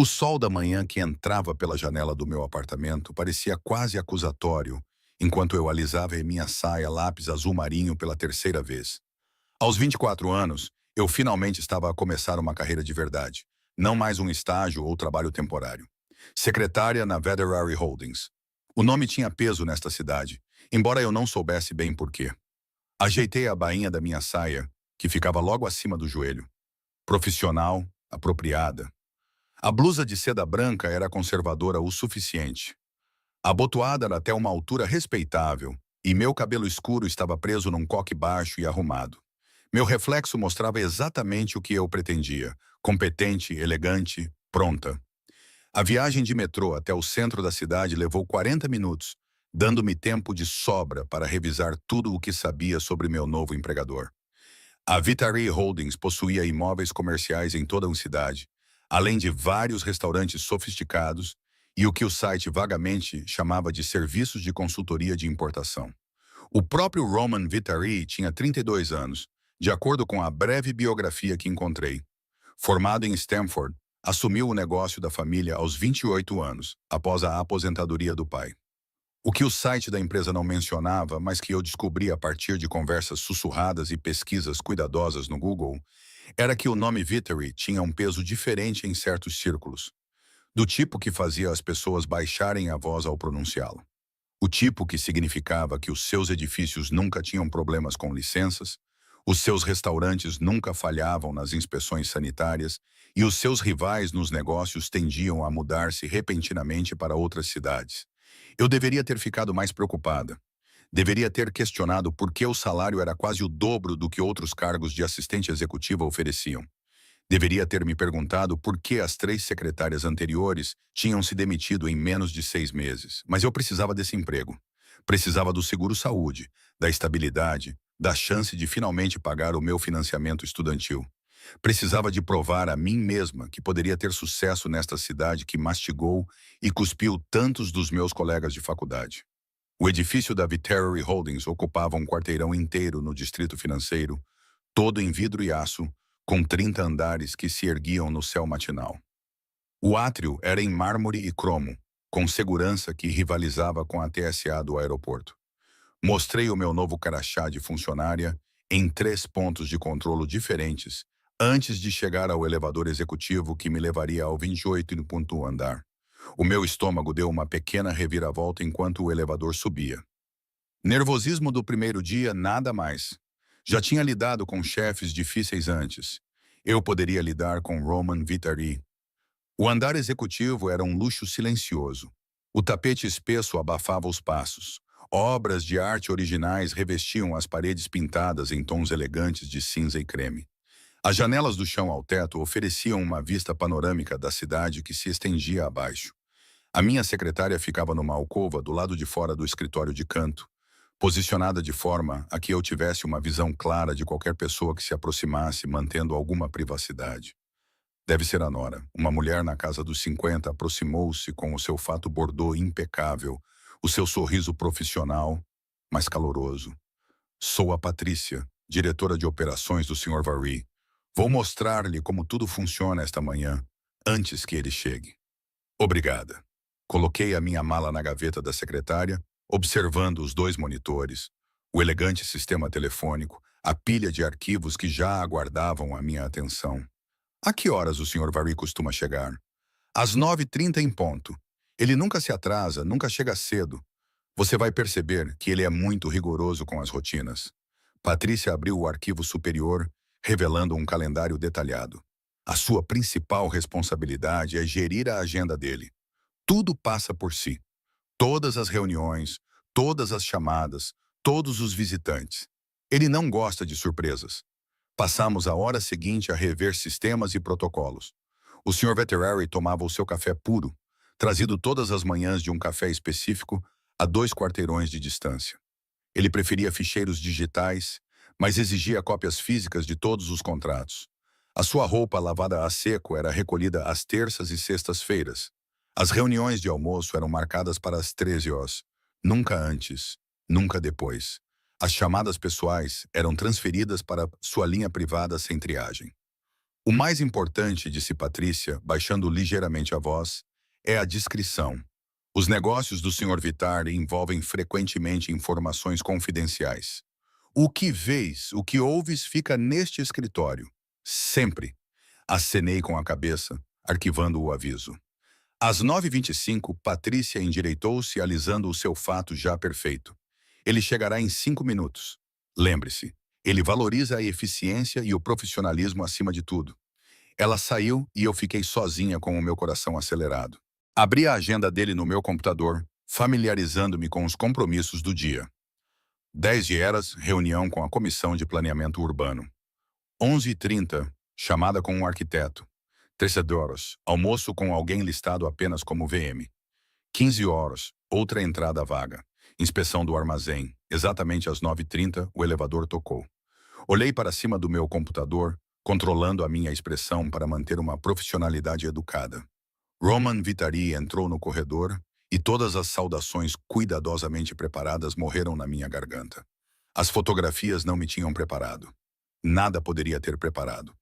O sol da manhã que entrava pela janela do meu apartamento parecia quase acusatório, enquanto eu alisava em minha saia lápis azul marinho pela terceira vez. Aos 24 anos, eu finalmente estava a começar uma carreira de verdade, não mais um estágio ou trabalho temporário. Secretária na Veterary Holdings. O nome tinha peso nesta cidade, embora eu não soubesse bem por quê. Ajeitei a bainha da minha saia, que ficava logo acima do joelho. Profissional, apropriada. A blusa de seda branca era conservadora o suficiente. Abotoada era até uma altura respeitável, e meu cabelo escuro estava preso num coque baixo e arrumado. Meu reflexo mostrava exatamente o que eu pretendia: competente, elegante, pronta. A viagem de metrô até o centro da cidade levou 40 minutos, dando-me tempo de sobra para revisar tudo o que sabia sobre meu novo empregador. A Vitary Holdings possuía imóveis comerciais em toda a cidade, além de vários restaurantes sofisticados e o que o site vagamente chamava de serviços de consultoria de importação. O próprio Roman Vitary tinha 32 anos, de acordo com a breve biografia que encontrei. Formado em Stanford, assumiu o negócio da família aos 28 anos, após a aposentadoria do pai. O que o site da empresa não mencionava, mas que eu descobri a partir de conversas sussurradas e pesquisas cuidadosas no Google, era que o nome Vitary tinha um peso diferente em certos círculos, do tipo que fazia as pessoas baixarem a voz ao pronunciá-lo. O tipo que significava que os seus edifícios nunca tinham problemas com licenças, os seus restaurantes nunca falhavam nas inspeções sanitárias e os seus rivais nos negócios tendiam a mudar-se repentinamente para outras cidades. Eu deveria ter ficado mais preocupada. Deveria ter questionado por que o salário era quase o dobro do que outros cargos de assistente executiva ofereciam. Deveria ter me perguntado por que as 3 secretárias anteriores tinham se demitido em menos de 6 meses. Mas eu precisava desse emprego. Precisava do seguro-saúde, da estabilidade, da chance de finalmente pagar o meu financiamento estudantil. Precisava de provar a mim mesma que poderia ter sucesso nesta cidade que mastigou e cuspiu tantos dos meus colegas de faculdade. O edifício da Vitary Holdings ocupava um quarteirão inteiro no distrito financeiro, todo em vidro e aço, com 30 andares que se erguiam no céu matinal. O átrio era em mármore e cromo, com segurança que rivalizava com a TSA do aeroporto. Mostrei o meu novo crachá de funcionária em 3 pontos de controlo diferentes antes de chegar ao elevador executivo que me levaria ao 28º andar. O meu estômago deu uma pequena reviravolta enquanto o elevador subia. Nervosismo do primeiro dia, nada mais. Já tinha lidado com chefes difíceis antes. Eu poderia lidar com Roman Vitary. O andar executivo era um luxo silencioso. O tapete espesso abafava os passos. Obras de arte originais revestiam as paredes pintadas em tons elegantes de cinza e creme. As janelas do chão ao teto ofereciam uma vista panorâmica da cidade que se estendia abaixo. A minha secretária ficava numa alcova do lado de fora do escritório de canto, posicionada de forma a que eu tivesse uma visão clara de qualquer pessoa que se aproximasse, mantendo alguma privacidade. Deve ser a Nora. Uma mulher na casa dos 50 aproximou-se com o seu fato bordô impecável, o seu sorriso profissional, mas caloroso. Sou a Patrícia, diretora de operações do Sr. Vary. Vou mostrar-lhe como tudo funciona esta manhã, antes que ele chegue. Obrigada. Coloquei a minha mala na gaveta da secretária, observando os 2 monitores, o elegante sistema telefônico, a pilha de arquivos que já aguardavam a minha atenção. A que horas o Sr. Vary costuma chegar? Às 9h30 em ponto. Ele nunca se atrasa, nunca chega cedo. Você vai perceber que ele é muito rigoroso com as rotinas. Patrícia abriu o arquivo superior, revelando um calendário detalhado. A sua principal responsabilidade é gerir a agenda dele. Tudo passa por si. Todas as reuniões, todas as chamadas, todos os visitantes. Ele não gosta de surpresas. Passamos a hora seguinte a rever sistemas e protocolos. O Sr. Veterary tomava o seu café puro, trazido todas as manhãs de um café específico a 2 quarteirões de distância. Ele preferia ficheiros digitais, mas exigia cópias físicas de todos os contratos. A sua roupa lavada a seco era recolhida às terças e sextas-feiras. As reuniões de almoço eram marcadas para as 13 horas, nunca antes, nunca depois. As chamadas pessoais eram transferidas para sua linha privada sem triagem. O mais importante, disse Patrícia, baixando ligeiramente a voz, é a discrição. Os negócios do Sr. Vitar envolvem frequentemente informações confidenciais. O que vês, o que ouves fica neste escritório. Sempre. Acenei com a cabeça, arquivando o aviso. Às 9h25, Patrícia endireitou-se, alisando o seu fato já perfeito. Ele chegará em 5 minutos. Lembre-se, ele valoriza a eficiência e o profissionalismo acima de tudo. Ela saiu e eu fiquei sozinha com o meu coração acelerado. Abri a agenda dele no meu computador, familiarizando-me com os compromissos do dia. 10h, reunião com a Comissão de Planeamento Urbano. 11h30, chamada com um arquiteto. 13h, almoço com alguém listado apenas como VM. 15h, outra entrada vaga. Inspeção do armazém. Exatamente às 9h30, o elevador tocou. Olhei para cima do meu computador, controlando a minha expressão para manter uma profissionalidade educada. Roman Vitari entrou no corredor e todas as saudações cuidadosamente preparadas morreram na minha garganta. As fotografias não me tinham preparado. Nada poderia ter preparado.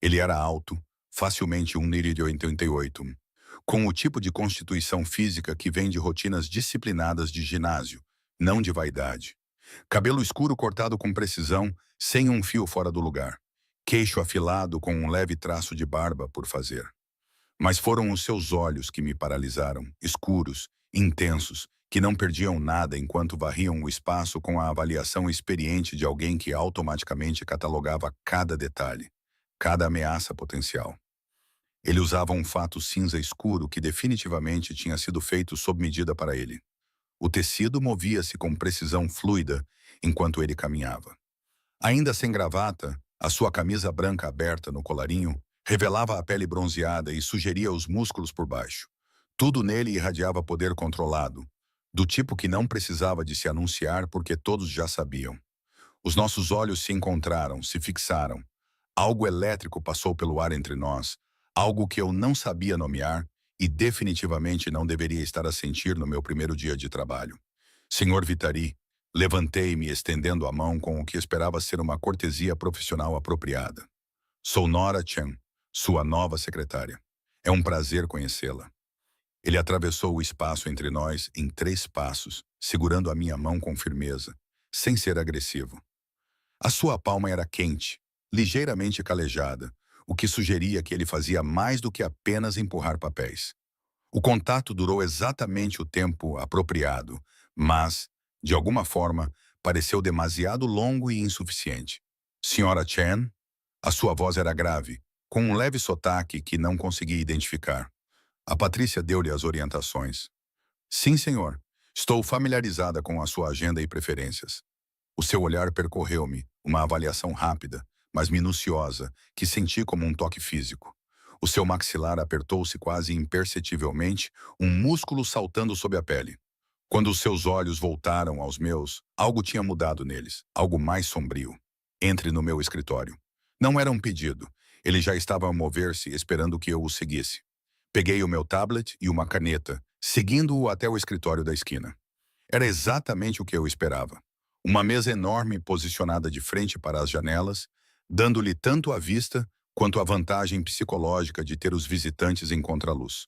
Ele era alto, facilmente 1,88 m, com o tipo de constituição física que vem de rotinas disciplinadas de ginásio, não de vaidade. Cabelo escuro cortado com precisão, sem um fio fora do lugar. Queixo afilado com um leve traço de barba por fazer. Mas foram os seus olhos que me paralisaram, escuros, intensos, que não perdiam nada enquanto varriam o espaço com a avaliação experiente de alguém que automaticamente catalogava cada detalhe, cada ameaça potencial. Ele usava um fato cinza escuro que definitivamente tinha sido feito sob medida para ele. O tecido movia-se com precisão fluida enquanto ele caminhava. Ainda sem gravata, a sua camisa branca aberta no colarinho revelava a pele bronzeada e sugeria os músculos por baixo. Tudo nele irradiava poder controlado, do tipo que não precisava de se anunciar porque todos já sabiam. Os nossos olhos se encontraram, se fixaram. Algo elétrico passou pelo ar entre nós, algo que eu não sabia nomear e definitivamente não deveria estar a sentir no meu primeiro dia de trabalho. Senhor Vitari, levantei-me estendendo a mão com o que esperava ser uma cortesia profissional apropriada. Sou Nora Chen, sua nova secretária. É um prazer conhecê-la. Ele atravessou o espaço entre nós em 3 passos, segurando a minha mão com firmeza, sem ser agressivo. A sua palma era quente, ligeiramente calejada, o que sugeria que ele fazia mais do que apenas empurrar papéis. O contato durou exatamente o tempo apropriado, mas, de alguma forma, pareceu demasiado longo e insuficiente. Senhora Chen? A sua voz era grave, com um leve sotaque que não consegui identificar. A Patrícia deu-lhe as orientações. Sim, senhor. Estou familiarizada com a sua agenda e preferências. O seu olhar percorreu-me, uma avaliação rápida, mas minuciosa, que senti como um toque físico. O seu maxilar apertou-se quase imperceptivelmente, um músculo saltando sob a pele. Quando os seus olhos voltaram aos meus, algo tinha mudado neles, algo mais sombrio. Entre no meu escritório. Não era um pedido. Ele já estava a mover-se, esperando que eu o seguisse. Peguei o meu tablet e uma caneta, seguindo-o até o escritório da esquina. Era exatamente o que eu esperava. Uma mesa enorme posicionada de frente para as janelas, dando-lhe tanto a vista quanto a vantagem psicológica de ter os visitantes em contraluz.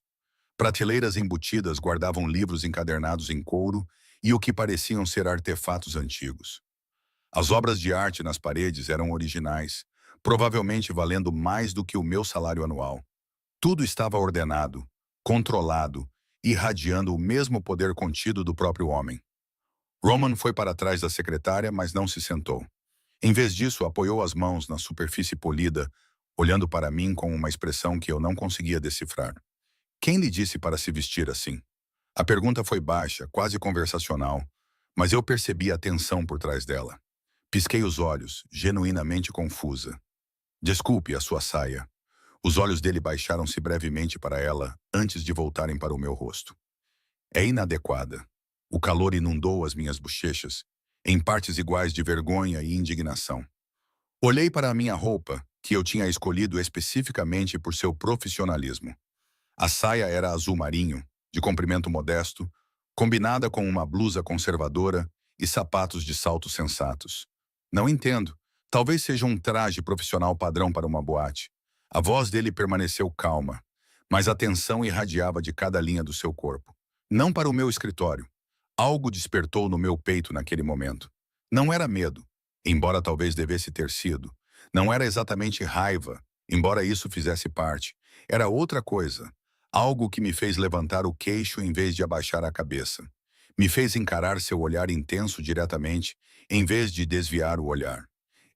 Prateleiras embutidas guardavam livros encadernados em couro e o que pareciam ser artefatos antigos. As obras de arte nas paredes eram originais, provavelmente valendo mais do que o meu salário anual. Tudo estava ordenado, controlado, irradiando o mesmo poder contido do próprio homem. Roman foi para trás da secretária, mas não se sentou. Em vez disso, apoiou as mãos na superfície polida, olhando para mim com uma expressão que eu não conseguia decifrar. Quem lhe disse para se vestir assim? A pergunta foi baixa, quase conversacional, mas eu percebi a tensão por trás dela. Pisquei os olhos, genuinamente confusa. Desculpe a sua saia. Os olhos dele baixaram-se brevemente para ela, antes de voltarem para o meu rosto. É inadequada. O calor inundou as minhas bochechas, em partes iguais de vergonha e indignação. Olhei para a minha roupa, que eu tinha escolhido especificamente por seu profissionalismo. A saia era azul marinho, de comprimento modesto, combinada com uma blusa conservadora e sapatos de salto sensatos. Não entendo. Talvez seja um traje profissional padrão para uma boate. A voz dele permaneceu calma, mas a tensão irradiava de cada linha do seu corpo. Não para o meu escritório. Algo despertou no meu peito naquele momento. Não era medo, embora talvez devesse ter sido. Não era exatamente raiva, embora isso fizesse parte. Era outra coisa. Algo que me fez levantar o queixo em vez de abaixar a cabeça. Me fez encarar seu olhar intenso diretamente, em vez de desviar o olhar.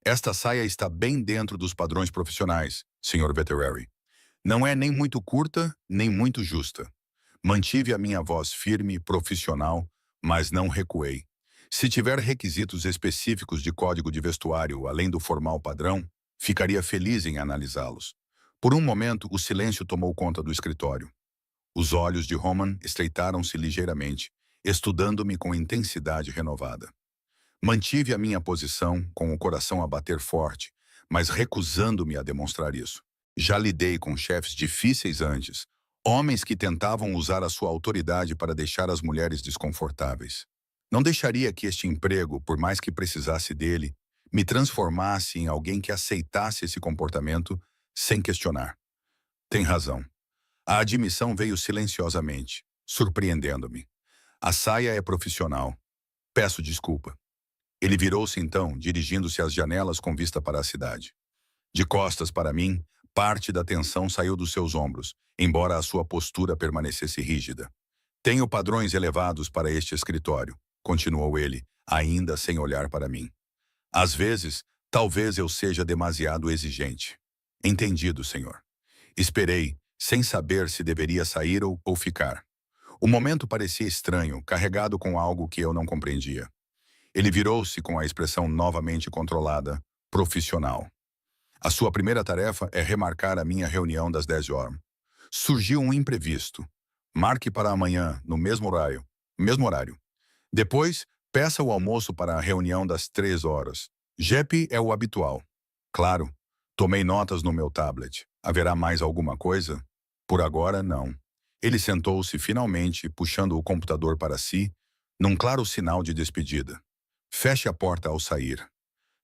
Esta saia está bem dentro dos padrões profissionais, Sr. Veterari. Não é nem muito curta, nem muito justa. Mantive a minha voz firme e profissional, mas não recuei. Se tiver requisitos específicos de código de vestuário além do formal padrão, ficaria feliz em analisá-los. Por um momento, o silêncio tomou conta do escritório. Os olhos de Roman estreitaram-se ligeiramente, estudando-me com intensidade renovada. Mantive a minha posição, com o coração a bater forte, mas recusando-me a demonstrar isso. Já lidei com chefes difíceis antes, homens que tentavam usar a sua autoridade para deixar as mulheres desconfortáveis. Não deixaria que este emprego, por mais que precisasse dele, me transformasse em alguém que aceitasse esse comportamento sem questionar. Tem razão. A admissão veio silenciosamente, surpreendendo-me. A saia é profissional. Peço desculpa. Ele virou-se então, dirigindo-se às janelas com vista para a cidade. De costas para mim, parte da tensão saiu dos seus ombros, embora a sua postura permanecesse rígida. Tenho padrões elevados para este escritório, continuou ele, ainda sem olhar para mim. Às vezes, talvez eu seja demasiado exigente. Entendido, senhor. Esperei, sem saber se deveria sair ou ficar. O momento parecia estranho, carregado com algo que eu não compreendia. Ele virou-se com a expressão novamente controlada, profissional. A sua primeira tarefa é remarcar a minha reunião das 10 horas. Surgiu um imprevisto. Marque para amanhã, no mesmo horário. Depois, peça o almoço para a reunião das 3 horas. JEP é o habitual. Claro, tomei notas no meu tablet. Haverá mais alguma coisa? Por agora, não. Ele sentou-se finalmente, puxando o computador para si, num claro sinal de despedida. Feche a porta ao sair.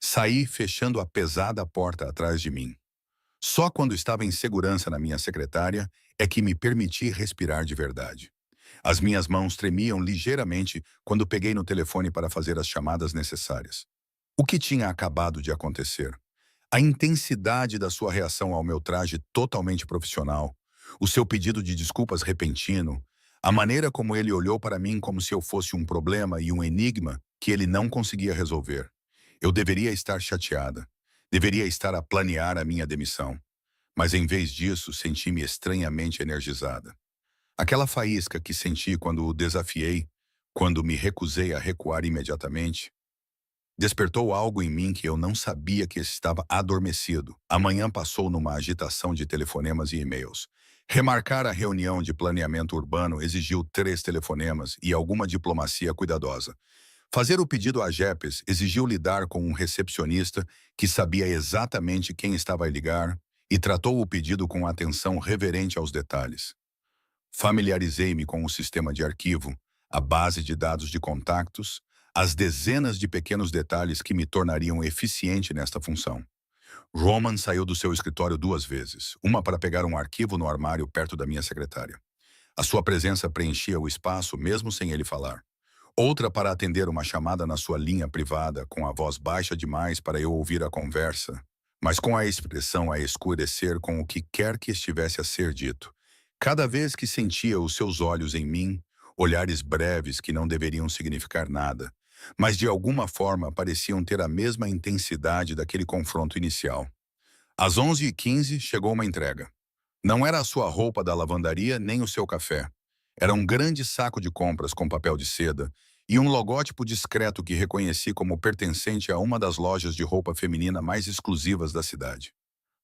Saí fechando a pesada porta atrás de mim. Só quando estava em segurança na minha secretária é que me permiti respirar de verdade. As minhas mãos tremiam ligeiramente quando peguei no telefone para fazer as chamadas necessárias. O que tinha acabado de acontecer? A intensidade da sua reação ao meu traje totalmente profissional, o seu pedido de desculpas repentino, a maneira como ele olhou para mim como se eu fosse um problema e um enigma que ele não conseguia resolver. Eu deveria estar chateada. Deveria estar a planear a minha demissão. Mas em vez disso, senti-me estranhamente energizada. Aquela faísca que senti quando o desafiei, quando me recusei a recuar imediatamente, despertou algo em mim que eu não sabia que estava adormecido. A manhã passou numa agitação de telefonemas e e-mails. Remarcar a reunião de planeamento urbano exigiu 3 telefonemas e alguma diplomacia cuidadosa. Fazer o pedido a JEPs exigiu lidar com um recepcionista que sabia exatamente quem estava a ligar e tratou o pedido com atenção reverente aos detalhes. Familiarizei-me com o sistema de arquivo, a base de dados de contactos, as dezenas de pequenos detalhes que me tornariam eficiente nesta função. Roman saiu do seu escritório 2 vezes, uma para pegar um arquivo no armário perto da minha secretária. A sua presença preenchia o espaço mesmo sem ele falar. Outra para atender uma chamada na sua linha privada, com a voz baixa demais para eu ouvir a conversa, mas com a expressão a escurecer com o que quer que estivesse a ser dito. Cada vez que sentia os seus olhos em mim, olhares breves que não deveriam significar nada, mas de alguma forma pareciam ter a mesma intensidade daquele confronto inicial. Às 11h15 chegou uma entrega. Não era a sua roupa da lavandaria nem o seu café. Era um grande saco de compras com papel de seda e um logótipo discreto que reconheci como pertencente a uma das lojas de roupa feminina mais exclusivas da cidade.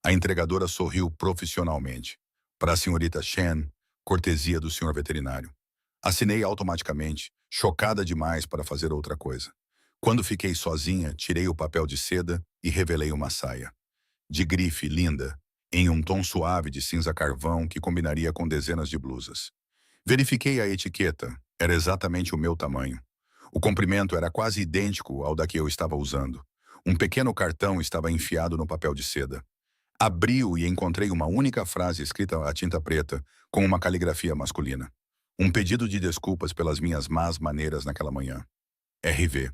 A entregadora sorriu profissionalmente. Para a senhorita Shen, cortesia do senhor veterinário. Assinei automaticamente, chocada demais para fazer outra coisa. Quando fiquei sozinha, tirei o papel de seda e revelei uma saia. De grife linda, em um tom suave de cinza carvão que combinaria com dezenas de blusas. Verifiquei a etiqueta, era exatamente o meu tamanho. O comprimento era quase idêntico ao da que eu estava usando. Um pequeno cartão estava enfiado no papel de seda. Abri-o e encontrei uma única frase escrita à tinta preta, com uma caligrafia masculina. Um pedido de desculpas pelas minhas más maneiras naquela manhã. RV.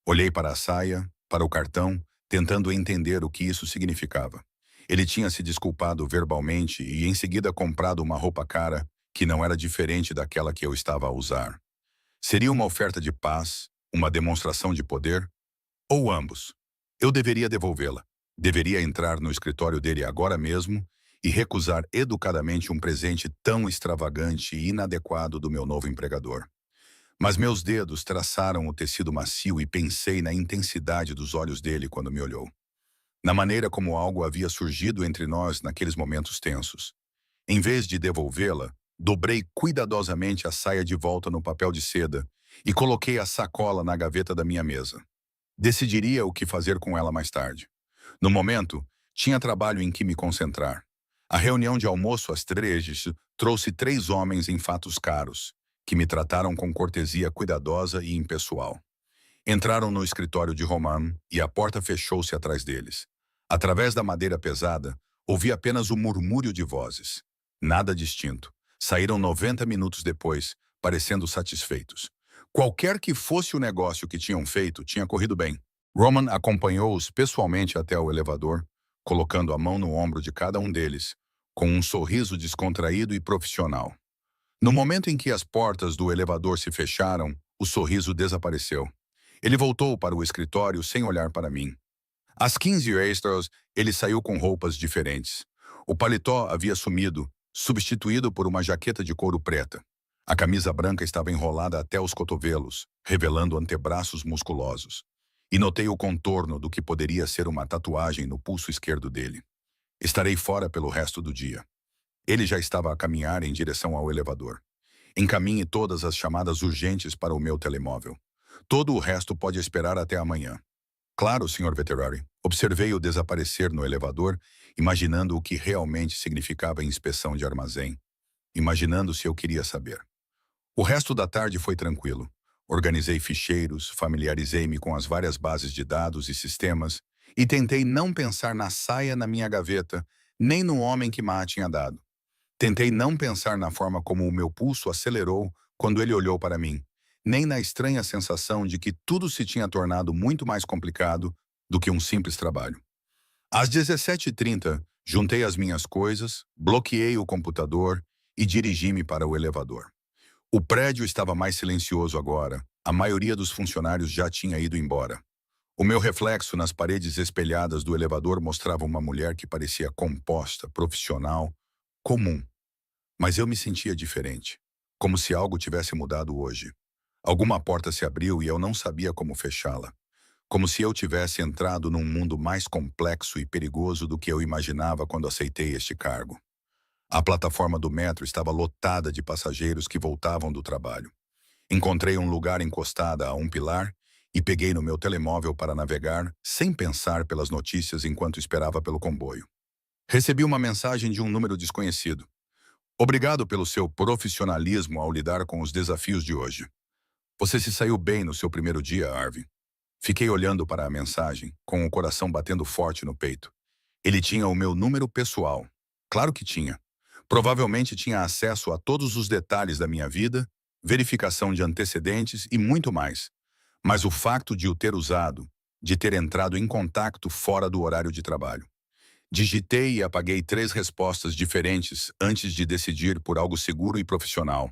Olhei para a saia, para o cartão, tentando entender o que isso significava. Ele tinha se desculpado verbalmente e em seguida comprado uma roupa cara que não era diferente daquela que eu estava a usar. Seria uma oferta de paz, uma demonstração de poder? Ou ambos? Eu deveria devolvê-la. Deveria entrar no escritório dele agora mesmo e recusar educadamente um presente tão extravagante e inadequado do meu novo empregador. Mas meus dedos traçaram o tecido macio e pensei na intensidade dos olhos dele quando me olhou. Na maneira como algo havia surgido entre nós naqueles momentos tensos. Em vez de devolvê-la, dobrei cuidadosamente a saia de volta no papel de seda e coloquei a sacola na gaveta da minha mesa. Decidiria o que fazer com ela mais tarde. No momento, tinha trabalho em que me concentrar. A reunião de almoço às 3 trouxe 3 homens em fatos caros, que me trataram com cortesia cuidadosa e impessoal. Entraram no escritório de Roman e a porta fechou-se atrás deles. Através da madeira pesada, ouvi apenas o murmúrio de vozes. Nada distinto. Saíram 90 minutos depois, parecendo satisfeitos. Qualquer que fosse o negócio que tinham feito, tinha corrido bem. Roman acompanhou-os pessoalmente até o elevador, colocando a mão no ombro de cada um deles, com um sorriso descontraído e profissional. No momento em que as portas do elevador se fecharam, o sorriso desapareceu. Ele voltou para o escritório sem olhar para mim. Às 15 extras, ele saiu com roupas diferentes. O paletó havia sumido, substituído por uma jaqueta de couro preta. A camisa branca estava enrolada até os cotovelos, revelando antebraços musculosos. E notei o contorno do que poderia ser uma tatuagem no pulso esquerdo dele. Estarei fora pelo resto do dia. Ele já estava a caminhar em direção ao elevador. Encaminhe todas as chamadas urgentes para o meu telemóvel. Todo o resto pode esperar até amanhã. Claro, Sr. Veterari. Observei-o desaparecer no elevador, imaginando o que realmente significava a inspeção de armazém. Imaginando se eu queria saber. O resto da tarde foi tranquilo. Organizei ficheiros, familiarizei-me com as várias bases de dados e sistemas e tentei não pensar na saia na minha gaveta, nem no homem que Ma tinha dado. Tentei não pensar na forma como o meu pulso acelerou quando ele olhou para mim, nem na estranha sensação de que tudo se tinha tornado muito mais complicado do que um simples trabalho. Às 17h30, juntei as minhas coisas, bloqueei o computador e dirigi-me para o elevador. O prédio estava mais silencioso agora. A maioria dos funcionários já tinha ido embora. O meu reflexo nas paredes espelhadas do elevador mostrava uma mulher que parecia composta, profissional, comum. Mas eu me sentia diferente, como se algo tivesse mudado hoje. Alguma porta se abriu e eu não sabia como fechá-la. Como se eu tivesse entrado num mundo mais complexo e perigoso do que eu imaginava quando aceitei este cargo. A plataforma do metro estava lotada de passageiros que voltavam do trabalho. Encontrei um lugar encostada a um pilar e peguei no meu telemóvel para navegar, sem pensar pelas notícias enquanto esperava pelo comboio. Recebi uma mensagem de um número desconhecido. Obrigado pelo seu profissionalismo ao lidar com os desafios de hoje. Você se saiu bem no seu primeiro dia, Harvey. Fiquei olhando para a mensagem, com o coração batendo forte no peito. Ele tinha o meu número pessoal. Claro que tinha. Provavelmente tinha acesso a todos os detalhes da minha vida, verificação de antecedentes e muito mais. Mas o facto de o ter usado, de ter entrado em contato fora do horário de trabalho. Digitei e apaguei 3 respostas diferentes antes de decidir por algo seguro e profissional.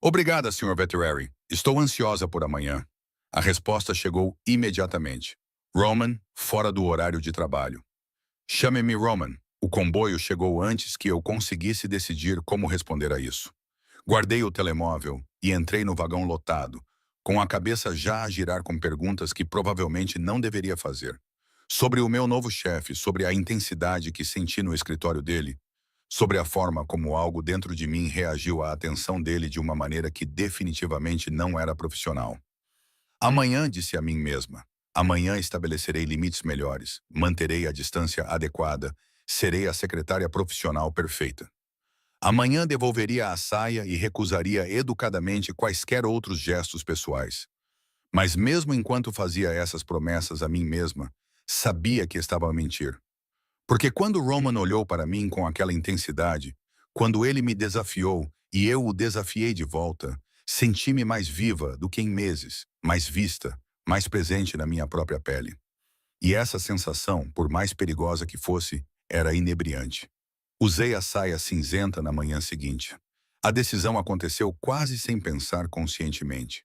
Obrigada, Sr. Veterari. Estou ansiosa por amanhã. A resposta chegou imediatamente. Roman, fora do horário de trabalho. Chame-me Roman. O comboio chegou antes que eu conseguisse decidir como responder a isso. Guardei o telemóvel e entrei no vagão lotado, com a cabeça já a girar com perguntas que provavelmente não deveria fazer. Sobre o meu novo chefe, sobre a intensidade que senti no escritório dele, sobre a forma como algo dentro de mim reagiu à atenção dele de uma maneira que definitivamente não era profissional. Amanhã, disse a mim mesma, amanhã estabelecerei limites melhores, manterei a distância adequada, serei a secretária profissional perfeita. Amanhã devolveria a saia e recusaria educadamente quaisquer outros gestos pessoais. Mas mesmo enquanto fazia essas promessas a mim mesma, sabia que estava a mentir. Porque quando Roman olhou para mim com aquela intensidade, quando ele me desafiou e eu o desafiei de volta, senti-me mais viva do que em meses, mais vista, mais presente na minha própria pele. E essa sensação, por mais perigosa que fosse, era inebriante. Usei a saia cinzenta na manhã seguinte. A decisão aconteceu quase sem pensar conscientemente.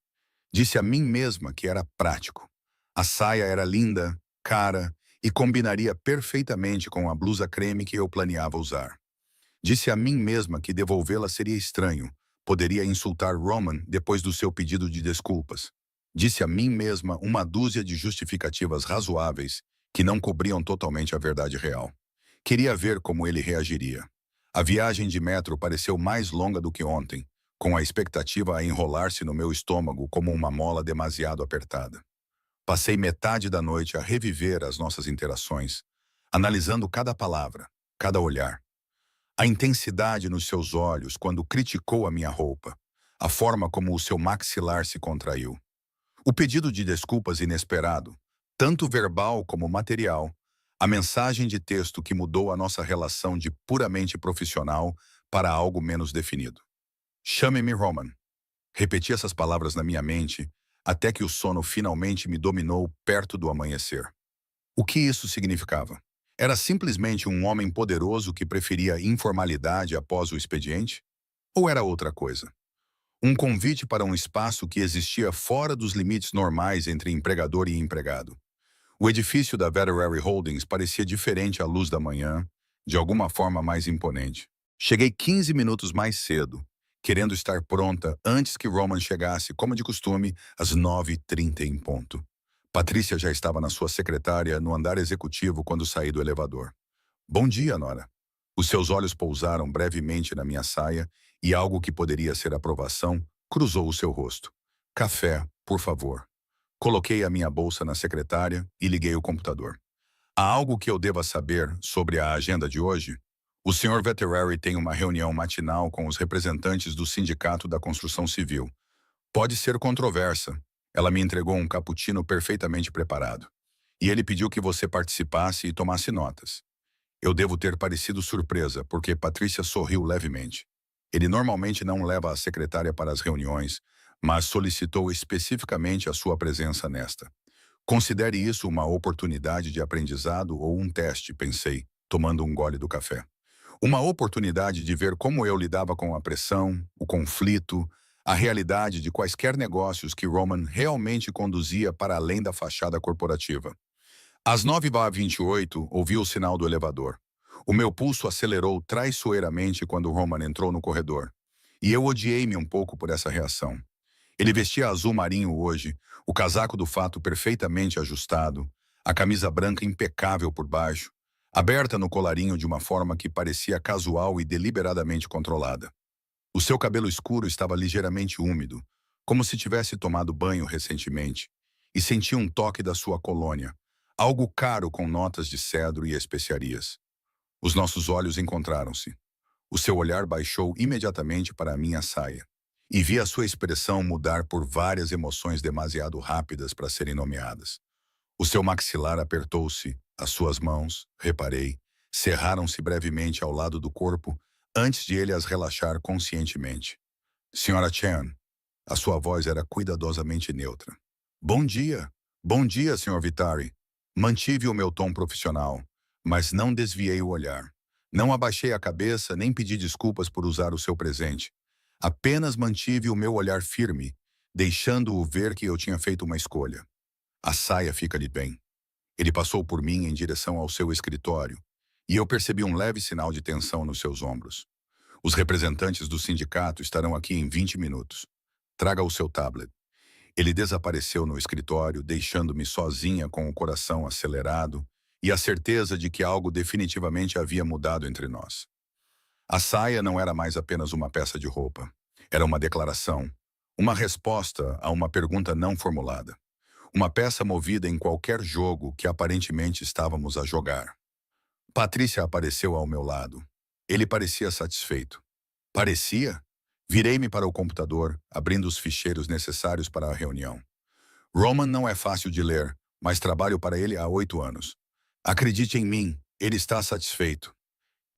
Disse a mim mesma que era prático. A saia era linda, cara e combinaria perfeitamente com a blusa creme que eu planeava usar. Disse a mim mesma que devolvê-la seria estranho, poderia insultar Roman depois do seu pedido de desculpas. Disse a mim mesma uma dúzia de justificativas razoáveis que não cobriam totalmente a verdade real. Queria ver como ele reagiria. A viagem de metro pareceu mais longa do que ontem, com a expectativa a enrolar-se no meu estômago como uma mola demasiado apertada. Passei metade da noite a reviver as nossas interações, analisando cada palavra, cada olhar. A intensidade nos seus olhos quando criticou a minha roupa, a forma como o seu maxilar se contraiu. O pedido de desculpas inesperado, tanto verbal como material, a mensagem de texto que mudou a nossa relação de puramente profissional para algo menos definido. Chame-me Roman. Repeti essas palavras na minha mente até que o sono finalmente me dominou perto do amanhecer. O que isso significava? Era simplesmente um homem poderoso que preferia informalidade após o expediente? Ou era outra coisa? Um convite para um espaço que existia fora dos limites normais entre empregador e empregado. O edifício da Veterary Holdings parecia diferente à luz da manhã, de alguma forma mais imponente. Cheguei 15 minutos mais cedo, querendo estar pronta antes que Roman chegasse, como de costume, às 9h30 em ponto. Patrícia já estava na sua secretária no andar executivo quando saí do elevador. Bom dia, Nora. Os seus olhos pousaram brevemente na minha saia e algo que poderia ser aprovação cruzou o seu rosto. Café, por favor. Coloquei a minha bolsa na secretária e liguei o computador. Há algo que eu deva saber sobre a agenda de hoje? O Sr. Veterary tem uma reunião matinal com os representantes do Sindicato da Construção Civil. Pode ser controversa. Ela me entregou um cappuccino perfeitamente preparado. E ele pediu que você participasse e tomasse notas. Eu devo ter parecido surpresa, porque Patrícia sorriu levemente. Ele normalmente não leva a secretária para as reuniões, mas solicitou especificamente a sua presença nesta. Considere isso uma oportunidade de aprendizado ou um teste, pensei, tomando um gole do café. Uma oportunidade de ver como eu lidava com a pressão, o conflito, a realidade de quaisquer negócios que Roman realmente conduzia para além da fachada corporativa. Às 9h28, ouvi o sinal do elevador. O meu pulso acelerou traiçoeiramente quando Roman entrou no corredor. E eu odiei-me um pouco por essa reação. Ele vestia azul marinho hoje, o casaco do fato perfeitamente ajustado, a camisa branca impecável por baixo, aberta no colarinho de uma forma que parecia casual e deliberadamente controlada. O seu cabelo escuro estava ligeiramente úmido, como se tivesse tomado banho recentemente, e sentia um toque da sua colônia, algo caro com notas de cedro e especiarias. Os nossos olhos encontraram-se. O seu olhar baixou imediatamente para a minha saia, e vi a sua expressão mudar por várias emoções demasiado rápidas para serem nomeadas. O seu maxilar apertou-se, as suas mãos, reparei, cerraram-se brevemente ao lado do corpo antes de ele as relaxar conscientemente. Senhora Chen, a sua voz era cuidadosamente neutra. Bom dia. Bom dia, Sr. Vitari. Mantive o meu tom profissional, mas não desviei o olhar. Não abaixei a cabeça nem pedi desculpas por usar o seu presente. Apenas mantive o meu olhar firme, deixando-o ver que eu tinha feito uma escolha. A saia fica-lhe bem. Ele passou por mim em direção ao seu escritório, e eu percebi um leve sinal de tensão nos seus ombros. Os representantes do sindicato estarão aqui em 20 minutos. Traga o seu tablet. Ele desapareceu no escritório, deixando-me sozinha com o coração acelerado e a certeza de que algo definitivamente havia mudado entre nós. A saia não era mais apenas uma peça de roupa. Era uma declaração, uma resposta a uma pergunta não formulada. Uma peça movida em qualquer jogo que aparentemente estávamos a jogar. Patrícia apareceu ao meu lado. Ele parecia satisfeito. Parecia? Virei-me para o computador, abrindo os ficheiros necessários para a reunião. Roman não é fácil de ler, mas trabalho para ele há 8 anos. Acredite em mim, Ele está satisfeito.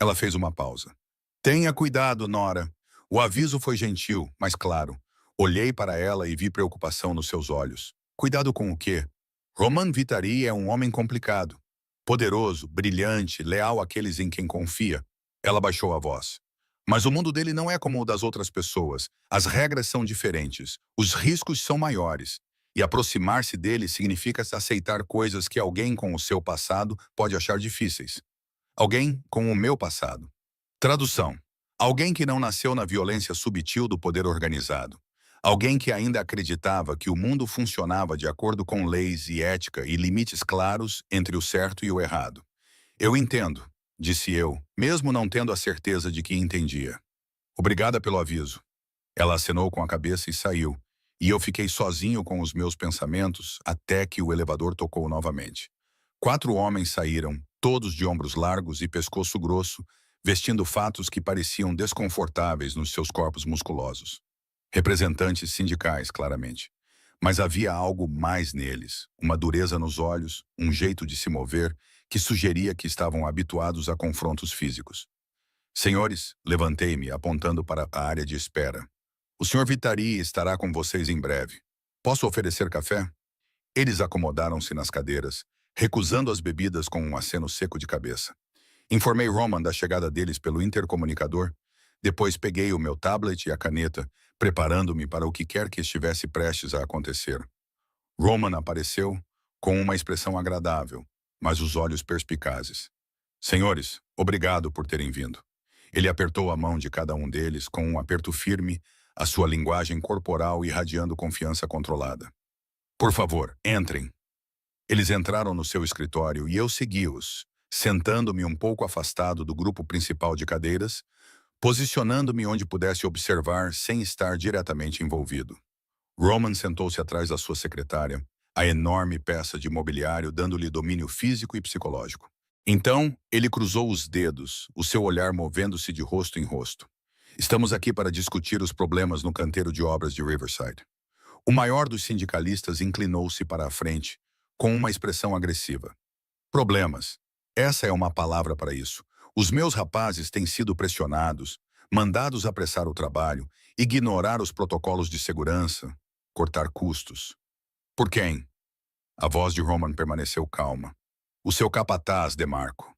Ela fez uma pausa. Tenha cuidado, Nora. O aviso foi gentil, mas claro. Olhei para ela e vi preocupação nos seus olhos. Cuidado com o quê? Roman Vitari é um homem complicado. Poderoso, brilhante, leal àqueles em quem confia. Ela baixou a voz. Mas o mundo dele não é como o das outras pessoas. As regras são diferentes. Os riscos são maiores. E aproximar-se dele significa aceitar coisas que alguém com o seu passado pode achar difíceis. Alguém com o meu passado. Tradução. Alguém que não nasceu na violência subtil do poder organizado. Alguém que ainda acreditava que o mundo funcionava de acordo com leis e ética e limites claros entre o certo e o errado. Eu entendo, disse eu, mesmo não tendo a certeza de que entendia. Obrigada pelo aviso. Ela acenou com a cabeça e saiu, e eu fiquei sozinho com os meus pensamentos até que o elevador tocou novamente. 4 homens saíram, todos de ombros largos e pescoço grosso, vestindo fatos que pareciam desconfortáveis nos seus corpos musculosos. Representantes sindicais, claramente. Mas havia algo mais neles, uma dureza nos olhos, um jeito de se mover, que sugeria que estavam habituados a confrontos físicos. Senhores, levantei-me, apontando para a área de espera. O Sr. Vitari estará com vocês em breve. Posso oferecer café? Eles acomodaram-se nas cadeiras, recusando as bebidas com um aceno seco de cabeça. Informei Roman da chegada deles pelo intercomunicador. Depois peguei o meu tablet e a caneta, preparando-me para o que quer que estivesse prestes a acontecer. Roman apareceu com uma expressão agradável, mas os olhos perspicazes. Senhores, obrigado por terem vindo. Ele apertou a mão de cada um deles com um aperto firme, a sua linguagem corporal irradiando confiança controlada. Por favor, entrem. Eles entraram no seu escritório e eu segui-os, sentando-me um pouco afastado do grupo principal de cadeiras, posicionando-me onde pudesse observar sem estar diretamente envolvido. Roman sentou-se atrás da sua secretária, a enorme peça de mobiliário dando-lhe domínio físico e psicológico. Então, ele cruzou os dedos, o seu olhar movendo-se de rosto em rosto. Estamos aqui para discutir os problemas no canteiro de obras de Riverside. O maior dos sindicalistas inclinou-se para a frente, com uma expressão agressiva. Problemas. Essa é uma palavra para isso. Os meus rapazes têm sido pressionados, mandados apressar o trabalho, ignorar os protocolos de segurança, cortar custos. Por quem? A voz de Roman permaneceu calma. O seu capataz, DeMarco.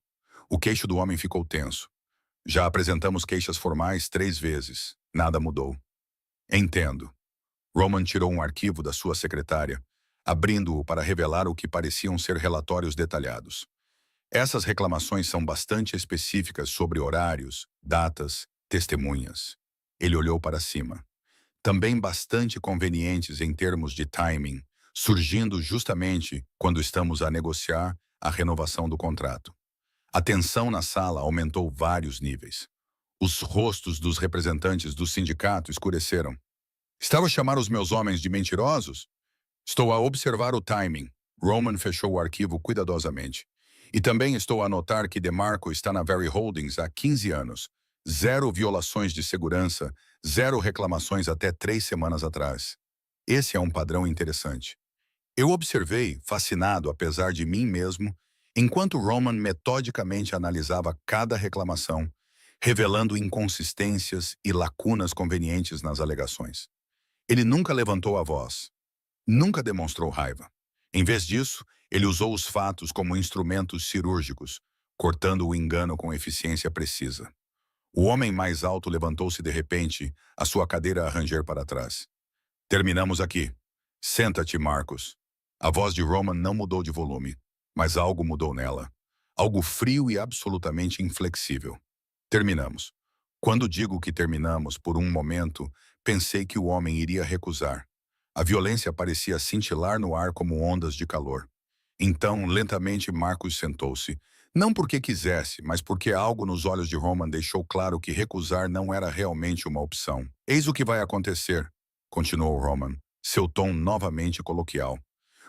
O queixo do homem ficou tenso. Já apresentamos queixas formais 3 vezes. Nada mudou. Entendo. Roman tirou um arquivo da sua secretária, abrindo-o para revelar o que pareciam ser relatórios detalhados. Essas reclamações são bastante específicas sobre horários, datas, testemunhas. Ele olhou para cima. Também bastante convenientes em termos de timing, surgindo justamente quando estamos a negociar a renovação do contrato. A tensão na sala aumentou vários níveis. Os rostos dos representantes do sindicato escureceram. Estava a chamar os meus homens de mentirosos? Estou a observar o timing. Roman fechou o arquivo cuidadosamente. E também estou a notar que DeMarco está na Very Holdings há 15 anos. 0 violações de segurança, 0 reclamações até 3 semanas atrás. Esse é um padrão interessante. Eu observei, fascinado apesar de mim mesmo, enquanto Roman metodicamente analisava cada reclamação, revelando inconsistências e lacunas convenientes nas alegações. Ele nunca levantou a voz, nunca demonstrou raiva. Em vez disso, ele usou os fatos como instrumentos cirúrgicos, cortando o engano com eficiência precisa. O homem mais alto levantou-se de repente, a sua cadeira a ranger para trás. Terminamos aqui. Senta-te, Marcos. A voz de Roman não mudou de volume, mas algo mudou nela. Algo frio e absolutamente inflexível. Terminamos. Quando digo que terminamos, por um momento, pensei que o homem iria recusar. A violência parecia cintilar no ar como ondas de calor. Então, lentamente, Marcos sentou-se. Não porque quisesse, mas porque algo nos olhos de Roman deixou claro que recusar não era realmente uma opção. Eis o que vai acontecer, continuou Roman, seu tom novamente coloquial.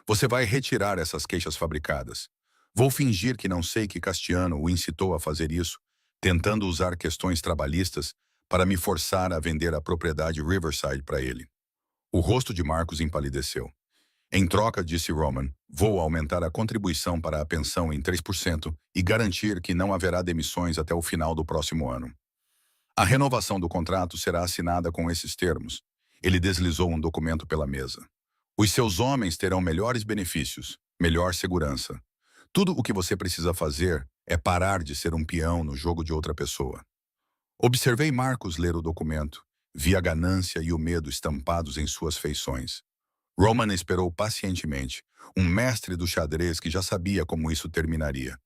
Você vai retirar essas queixas fabricadas. Vou fingir que não sei que Castiano o incitou a fazer isso, tentando usar questões trabalhistas para me forçar a vender a propriedade Riverside para ele. O rosto de Marcos empalideceu. Em troca, disse Roman, vou aumentar a contribuição para a pensão em 3% e garantir que não haverá demissões até o final do próximo ano. A renovação do contrato será assinada com esses termos. Ele deslizou um documento pela mesa. Os seus homens terão melhores benefícios, melhor segurança. Tudo o que você precisa fazer é parar de ser um peão no jogo de outra pessoa. Observei Marcos ler o documento. Vi a ganância e o medo estampados em suas feições. Roman esperou pacientemente, um mestre do xadrez que já sabia como isso terminaria.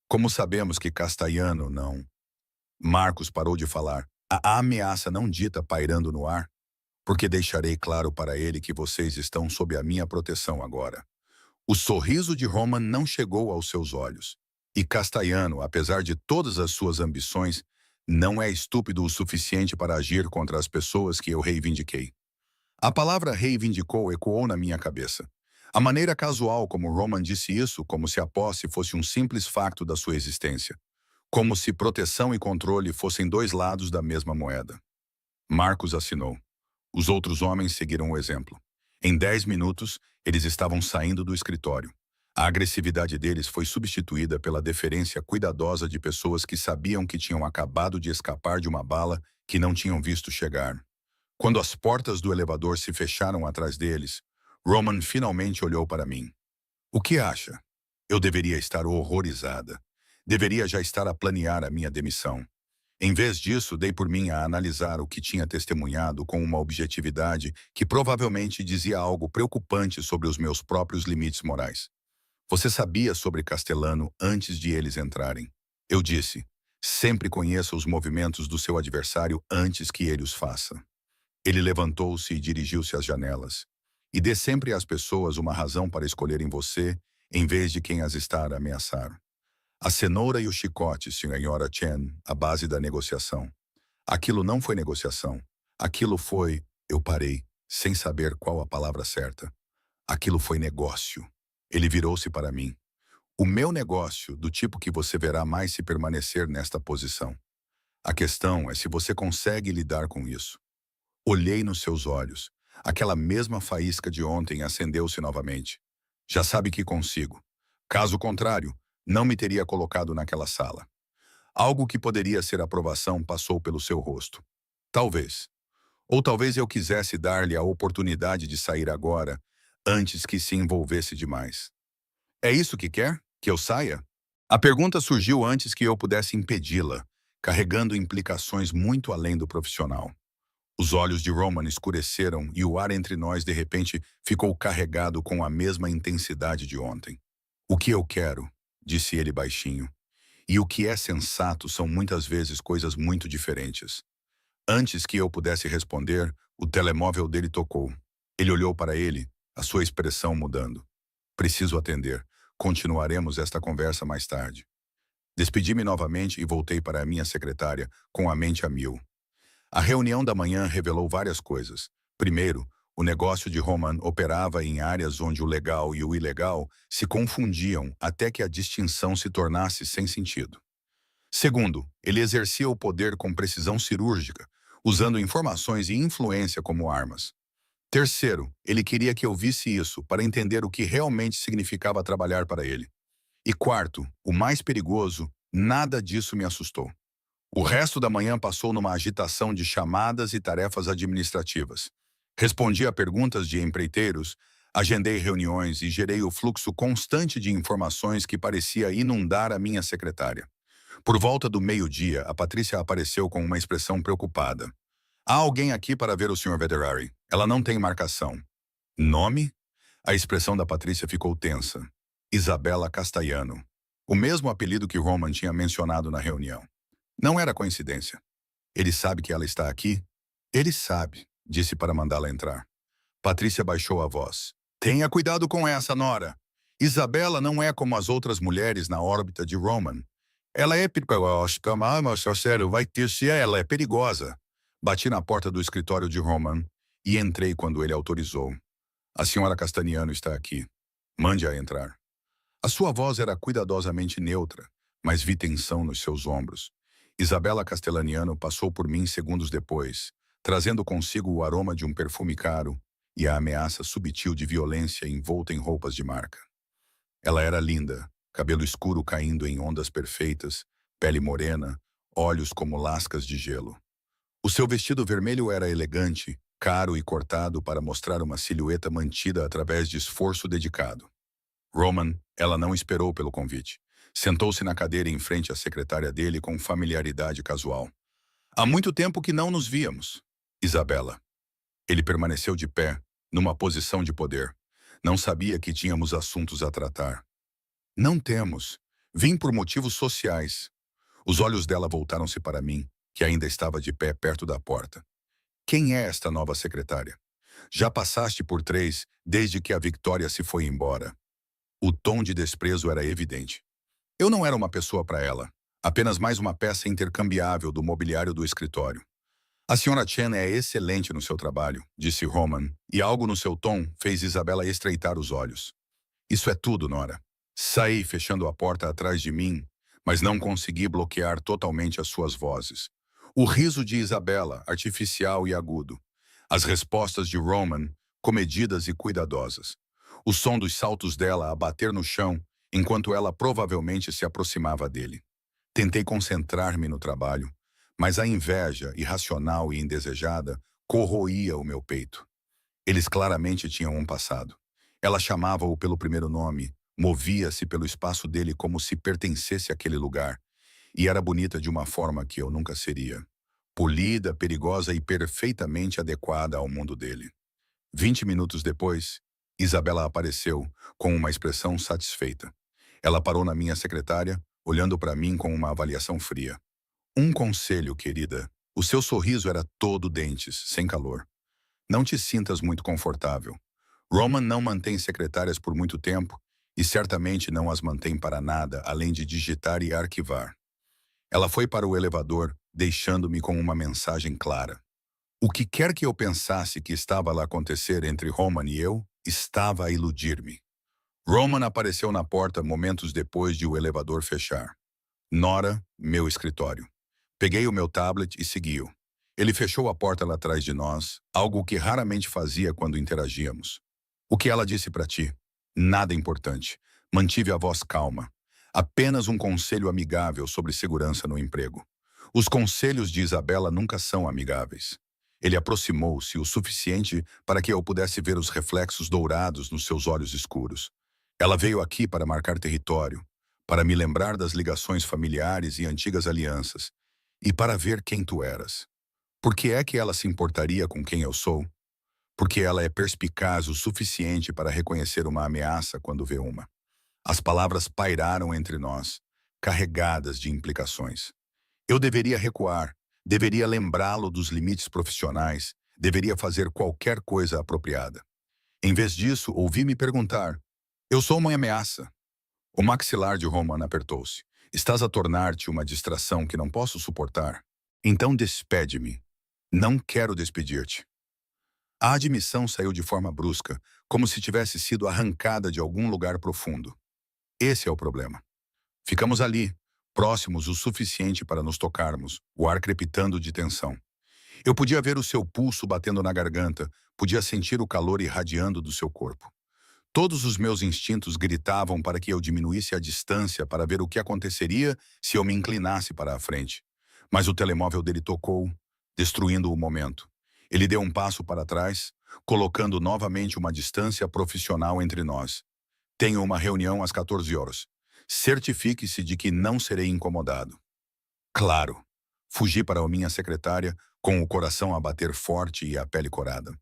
Como sabemos que Castellano não... Marcos parou de falar. A ameaça não dita pairando no ar, porque deixarei claro para ele que vocês estão sob a minha proteção agora. O sorriso de Roman não chegou aos seus olhos. E Castellano, apesar de todas as suas ambições, não é estúpido o suficiente para agir contra as pessoas que eu reivindiquei. A palavra reivindicou ecoou na minha cabeça. A maneira casual como Roman disse isso, como se a posse fosse um simples facto da sua existência. Como se proteção e controle fossem dois lados da mesma moeda. Marcos assinou. Os outros homens seguiram o exemplo. Em 10 minutos, eles estavam saindo do escritório. A agressividade deles foi substituída pela deferência cuidadosa de pessoas que sabiam que tinham acabado de escapar de uma bala que não tinham visto chegar. Quando as portas do elevador se fecharam atrás deles, Roman finalmente olhou para mim. O que acha? Eu deveria estar horrorizada. Deveria já estar a planear a minha demissão. Em vez disso, dei por mim a analisar o que tinha testemunhado com uma objetividade que provavelmente dizia algo preocupante sobre os meus próprios limites morais. Você sabia sobre Castellano antes de eles entrarem. Eu disse, sempre conheça os movimentos do seu adversário antes que ele os faça. Ele levantou-se e dirigiu-se às janelas. E dê sempre às pessoas uma razão para escolherem você, em vez de quem as está a ameaçar. A cenoura e o chicote, senhora Chen, a base da negociação. Aquilo não foi negociação. Aquilo foi... Eu parei, sem saber qual a palavra certa. Aquilo foi negócio. Ele virou-se para mim. O meu negócio, do tipo que você verá mais se permanecer nesta posição. A questão é se você consegue lidar com isso. Olhei nos seus olhos. Aquela mesma faísca de ontem acendeu-se novamente. Já sabe que consigo. Caso contrário, não me teria colocado naquela sala. Algo que poderia ser aprovação passou pelo seu rosto. Talvez. Ou talvez eu quisesse dar-lhe a oportunidade de sair agora, antes que se envolvesse demais. É isso que quer? Que eu saia? A pergunta surgiu antes que eu pudesse impedi-la, carregando implicações muito além do profissional. Os olhos de Roman escureceram e o ar entre nós, de repente, ficou carregado com a mesma intensidade de ontem. O que eu quero, disse ele baixinho, e o que é sensato são muitas vezes coisas muito diferentes. Antes que eu pudesse responder, o telemóvel dele tocou. Ele olhou para ele, a sua expressão mudando. Preciso atender. Continuaremos esta conversa mais tarde. Despedi-me novamente e voltei para a minha secretária, com a mente a mil. A reunião da manhã revelou várias coisas. Primeiro, o negócio de Roman operava em áreas onde o legal e o ilegal se confundiam até que a distinção se tornasse sem sentido. Segundo, ele exercia o poder com precisão cirúrgica, usando informações e influência como armas. Terceiro, ele queria que eu visse isso para entender o que realmente significava trabalhar para ele. E quarto, o mais perigoso, nada disso me assustou. O resto da manhã passou numa agitação de chamadas e tarefas administrativas. Respondi a perguntas de empreiteiros, agendei reuniões e gerei o fluxo constante de informações que parecia inundar a minha secretária. Por volta do meio-dia, a Patrícia apareceu com uma expressão preocupada. Há alguém aqui para ver o Sr. Vetterari. Ela não tem marcação. Nome? A expressão da Patrícia ficou tensa. Isabela Castellano. O mesmo apelido que Roman tinha mencionado na reunião. Não era coincidência. Ele sabe que ela está aqui? Ele sabe, disse para mandá-la entrar. Patrícia baixou a voz. Tenha cuidado com essa, Nora. Isabela não é como as outras mulheres na órbita de Roman. Ela é perigosa, mas sério, vai ter se ela é perigosa. Bati na porta do escritório de Roman e entrei quando ele autorizou. A senhora Castellano está aqui. Mande-a entrar. A sua voz era cuidadosamente neutra, mas vi tensão nos seus ombros. Isabela Castellaniano passou por mim segundos depois, trazendo consigo o aroma de um perfume caro e a ameaça subtil de violência envolta em roupas de marca. Ela era linda, cabelo escuro caindo em ondas perfeitas, pele morena, olhos como lascas de gelo. O seu vestido vermelho era elegante, caro e cortado para mostrar uma silhueta mantida através de esforço dedicado. Roman, ela não esperou pelo convite. Sentou-se na cadeira em frente à secretária dele com familiaridade casual. Há muito tempo que não nos víamos, Isabela. Ele permaneceu de pé, numa posição de poder. Não sabia que tínhamos assuntos a tratar. Não temos. Vim por motivos sociais. Os olhos dela voltaram-se para mim, que ainda estava de pé perto da porta. Quem é esta nova secretária? Já passaste por 3 desde que a Victoria se foi embora. O tom de desprezo era evidente. Eu não era uma pessoa para ela, apenas mais uma peça intercambiável do mobiliário do escritório. A senhora Chen é excelente no seu trabalho, disse Roman, e algo no seu tom fez Isabela estreitar os olhos. Isso é tudo, Nora. Saí fechando a porta atrás de mim, mas não consegui bloquear totalmente as suas vozes. O riso de Isabela, artificial e agudo. As respostas de Roman, comedidas e cuidadosas. O som dos saltos dela a bater no chão, enquanto ela provavelmente se aproximava dele. Tentei concentrar-me no trabalho, mas a inveja, irracional e indesejada, corroía o meu peito. Eles claramente tinham um passado. Ela chamava-o pelo primeiro nome, movia-se pelo espaço dele como se pertencesse àquele lugar, e era bonita de uma forma que eu nunca seria. Polida, perigosa e perfeitamente adequada ao mundo dele. 20 minutos depois, Isabela apareceu, com uma expressão satisfeita. Ela parou na minha secretária, olhando para mim com uma avaliação fria. Um conselho, querida. O seu sorriso era todo dentes, sem calor. Não te sintas muito confortável. Roman não mantém secretárias por muito tempo e certamente não as mantém para nada além de digitar e arquivar. Ela foi para o elevador, deixando-me com uma mensagem clara. O que quer que eu pensasse que estava a acontecer entre Roman e eu, estava a iludir-me. Roman apareceu na porta momentos depois de o elevador fechar. Nora, meu escritório. Peguei o meu tablet e segui-o. Ele fechou a porta lá atrás de nós, algo que raramente fazia quando interagíamos. O que ela disse para ti? Nada importante. Mantive a voz calma. Apenas um conselho amigável sobre segurança no emprego. Os conselhos de Isabela nunca são amigáveis. Ele aproximou-se o suficiente para que eu pudesse ver os reflexos dourados nos seus olhos escuros. Ela veio aqui para marcar território, para me lembrar das ligações familiares e antigas alianças, e para ver quem tu eras. Por que é que ela se importaria com quem eu sou? Porque ela é perspicaz o suficiente para reconhecer uma ameaça quando vê uma. As palavras pairaram entre nós, carregadas de implicações. Eu deveria recuar, deveria lembrá-lo dos limites profissionais, deveria fazer qualquer coisa apropriada. Em vez disso, ouvi-me perguntar, eu sou uma ameaça. O maxilar de Roman apertou-se. Estás a tornar-te uma distração que não posso suportar? Então despede-me. Não quero despedir-te. A admissão saiu de forma brusca, como se tivesse sido arrancada de algum lugar profundo. Esse é o problema. Ficamos ali, próximos o suficiente para nos tocarmos, o ar crepitando de tensão. Eu podia ver o seu pulso batendo na garganta, podia sentir o calor irradiando do seu corpo. Todos os meus instintos gritavam para que eu diminuísse a distância para ver o que aconteceria se eu me inclinasse para a frente. Mas o telemóvel dele tocou, destruindo o momento. Ele deu um passo para trás, colocando novamente uma distância profissional entre nós. Tenho uma reunião às 14 horas. Certifique-se de que não serei incomodado. Claro. Fugi para a minha secretária, com o coração a bater forte e a pele corada.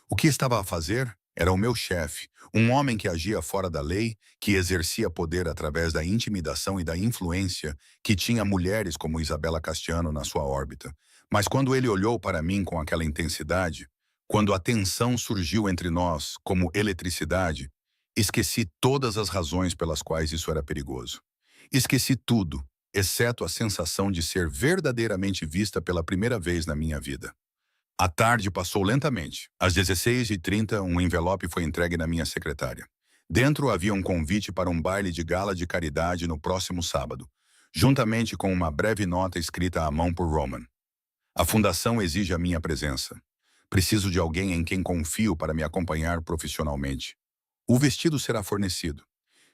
O que estava a fazer? Era o meu chefe, um homem que agia fora da lei, que exercia poder através da intimidação e da influência, que tinha mulheres como Isabela Castiano na sua órbita. Mas quando ele olhou para mim com aquela intensidade, quando a tensão surgiu entre nós como eletricidade, esqueci todas as razões pelas quais isso era perigoso. Esqueci tudo, exceto a sensação de ser verdadeiramente vista pela primeira vez na minha vida. A tarde passou lentamente. Às 16h30, um envelope foi entregue na minha secretária. Dentro havia um convite para um baile de gala de caridade no próximo sábado, juntamente com uma breve nota escrita à mão por Roman. A fundação exige a minha presença. Preciso de alguém em quem confio para me acompanhar profissionalmente. O vestido será fornecido.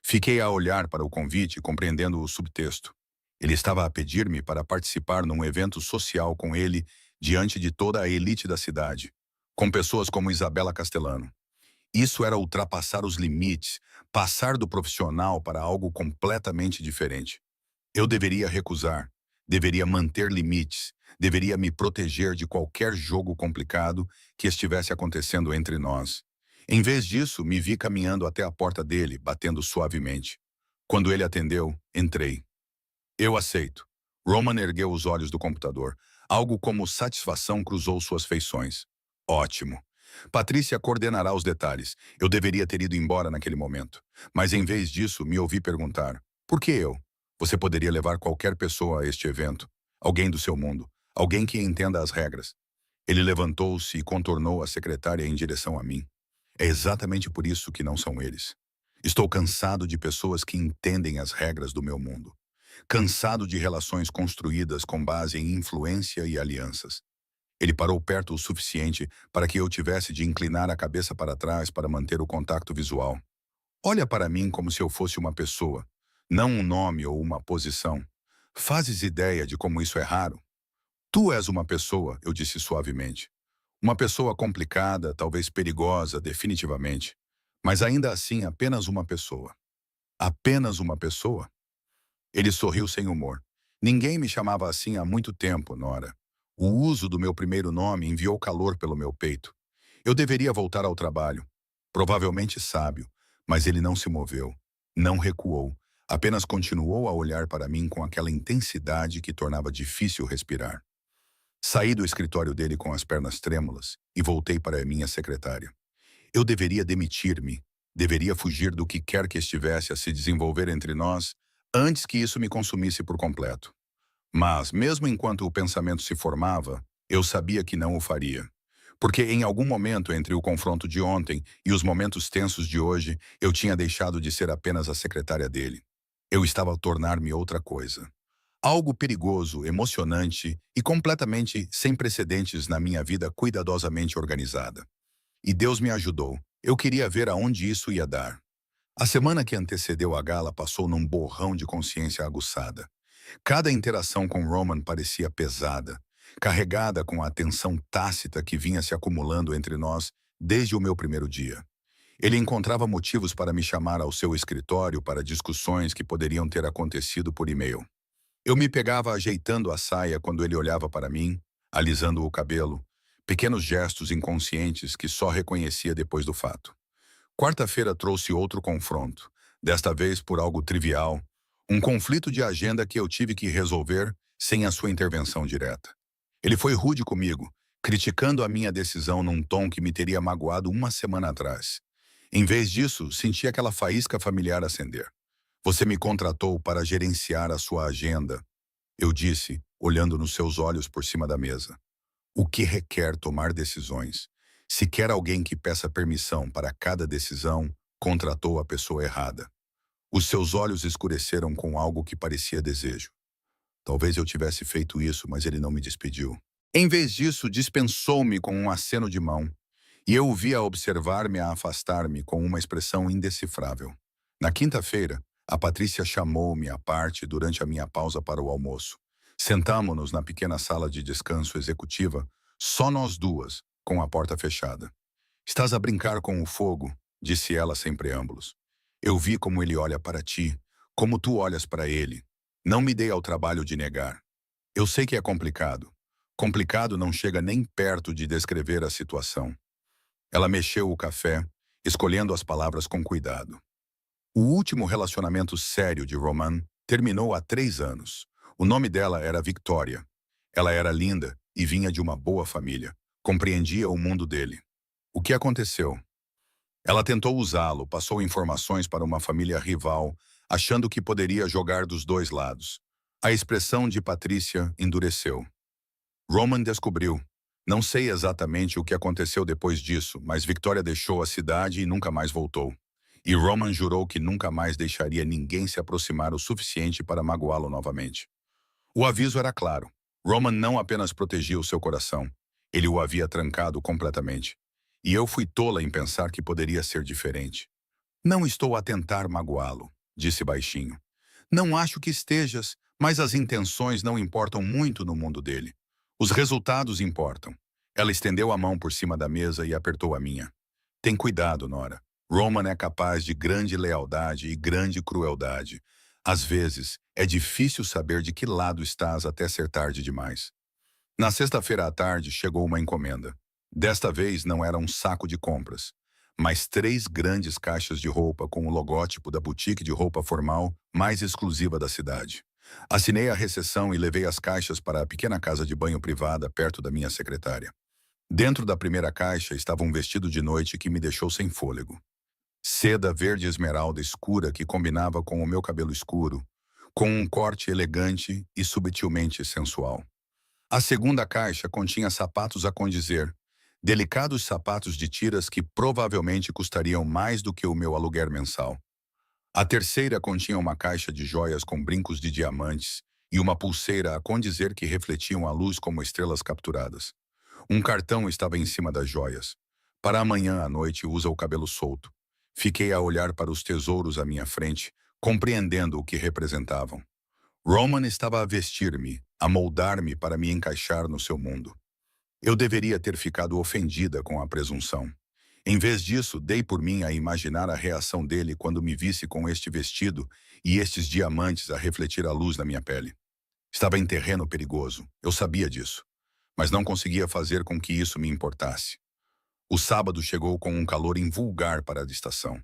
Fiquei a olhar para o convite, compreendendo o subtexto. Ele estava a pedir-me para participar num evento social com ele diante de toda a elite da cidade, com pessoas como Isabela Castellano. Isso era ultrapassar os limites, passar do profissional para algo completamente diferente. Eu deveria recusar, deveria manter limites, deveria me proteger de qualquer jogo complicado que estivesse acontecendo entre nós. Em vez disso, me vi caminhando até a porta dele, batendo suavemente. Quando ele atendeu, entrei. Eu aceito. Roman ergueu os olhos do computador. Algo como satisfação cruzou suas feições. Ótimo. Patrícia coordenará os detalhes. Eu deveria ter ido embora naquele momento. Mas em vez disso, me ouvi perguntar: por que eu? Você poderia levar qualquer pessoa a este evento. Alguém do seu mundo. Alguém que entenda as regras. Ele levantou-se e contornou a secretária em direção a mim. É exatamente por isso que não são eles. Estou cansado de pessoas que entendem as regras do meu mundo. Cansado de relações construídas com base em influência e alianças. Ele parou perto o suficiente para que eu tivesse de inclinar a cabeça para trás para manter o contato visual. Olha para mim como se eu fosse uma pessoa, não um nome ou uma posição. Fazes ideia de como isso é raro? Tu és uma pessoa, eu disse suavemente. Uma pessoa complicada, talvez perigosa, definitivamente. Mas ainda assim apenas uma pessoa. Apenas uma pessoa? Ele sorriu sem humor. Ninguém me chamava assim há muito tempo, Nora. O uso do meu primeiro nome enviou calor pelo meu peito. Eu deveria voltar ao trabalho. Provavelmente sábio, mas ele não se moveu. Não recuou. Apenas continuou a olhar para mim com aquela intensidade que tornava difícil respirar. Saí do escritório dele com as pernas trêmulas e voltei para a minha secretária. Eu deveria demitir-me. Deveria fugir do que quer que estivesse a se desenvolver entre nós antes que isso me consumisse por completo. Mas, mesmo enquanto o pensamento se formava, eu sabia que não o faria. Porque em algum momento entre o confronto de ontem e os momentos tensos de hoje, eu tinha deixado de ser apenas a secretária dele. Eu estava a tornar-me outra coisa. Algo perigoso, emocionante e completamente sem precedentes na minha vida cuidadosamente organizada. E Deus me ajudou. Eu queria ver aonde isso ia dar. A semana que antecedeu a gala passou num borrão de consciência aguçada. Cada interação com Roman parecia pesada, carregada com a tensão tácita que vinha se acumulando entre nós desde o meu primeiro dia. Ele encontrava motivos para me chamar ao seu escritório para discussões que poderiam ter acontecido por e-mail. Eu me pegava ajeitando a saia quando ele olhava para mim, alisando o cabelo, pequenos gestos inconscientes que só reconhecia depois do fato. Quarta-feira trouxe outro confronto, desta vez por algo trivial, um conflito de agenda que eu tive que resolver sem a sua intervenção direta. Ele foi rude comigo, criticando a minha decisão num tom que me teria magoado uma semana atrás. Em vez disso, senti aquela faísca familiar acender. Você me contratou para gerenciar a sua agenda, eu disse, olhando nos seus olhos por cima da mesa. O que requer tomar decisões? Se quer alguém que peça permissão para cada decisão, contratou a pessoa errada. Os seus olhos escureceram com algo que parecia desejo. Talvez eu tivesse feito isso, mas ele não me despediu. Em vez disso, dispensou-me com um aceno de mão, e eu o vi a observar-me a afastar-me com uma expressão indecifrável. Na quinta-feira, a Patrícia chamou-me à parte durante a minha pausa para o almoço. Sentamo-nos na pequena sala de descanso executiva, só nós duas, com a porta fechada. Estás a brincar com o fogo, disse ela sem preâmbulos. Eu vi como ele olha para ti, como tu olhas para ele. Não me dei ao trabalho de negar. Eu sei que é complicado. Complicado não chega nem perto de descrever a situação. Ela mexeu o café, escolhendo as palavras com cuidado. O último relacionamento sério de Roman terminou há 3 anos. O nome dela era Victoria. Ela era linda e vinha de uma boa família. Compreendia o mundo dele. O que aconteceu? Ela tentou usá-lo, passou informações para uma família rival, achando que poderia jogar dos dois lados. A expressão de Patrícia endureceu. Roman descobriu. Não sei exatamente o que aconteceu depois disso, mas Victoria deixou a cidade e nunca mais voltou. E Roman jurou que nunca mais deixaria ninguém se aproximar o suficiente para magoá-lo novamente. O aviso era claro. Roman não apenas protegia o seu coração, Ele o havia trancado completamente. E eu fui tola em pensar que poderia ser diferente. Não estou a tentar magoá-lo, disse baixinho. Não acho que estejas, mas as intenções não importam muito no mundo dele. Os resultados importam. Ela estendeu a mão por cima da mesa e apertou a minha. Tem cuidado, Nora. Roman é capaz de grande lealdade e grande crueldade. Às vezes, é difícil saber de que lado estás até ser tarde demais. Na sexta-feira à tarde, chegou uma encomenda. Desta vez não era um saco de compras, mas 3 grandes caixas de roupa com o logótipo da boutique de roupa formal mais exclusiva da cidade. Assinei a recepção e levei as caixas para a pequena casa de banho privada perto da minha secretária. Dentro da primeira caixa estava um vestido de noite que me deixou sem fôlego. Seda verde esmeralda escura que combinava com o meu cabelo escuro, com um corte elegante e subtilmente sensual. A segunda caixa continha sapatos a condizer, delicados sapatos de tiras que provavelmente custariam mais do que o meu aluguer mensal. A terceira continha uma caixa de joias com brincos de diamantes e uma pulseira a condizer que refletiam a luz como estrelas capturadas. Um cartão estava em cima das joias. Para amanhã à noite usa o cabelo solto. Fiquei a olhar para os tesouros à minha frente, compreendendo o que representavam. Roman estava a vestir-me, a moldar-me para me encaixar no seu mundo. Eu deveria ter ficado ofendida com a presunção. Em vez disso, dei por mim a imaginar a reação dele quando me visse com este vestido e estes diamantes a refletir a luz na minha pele. Estava em terreno perigoso, eu sabia disso, mas não conseguia fazer com que isso me importasse. O sábado chegou com um calor invulgar para a estação.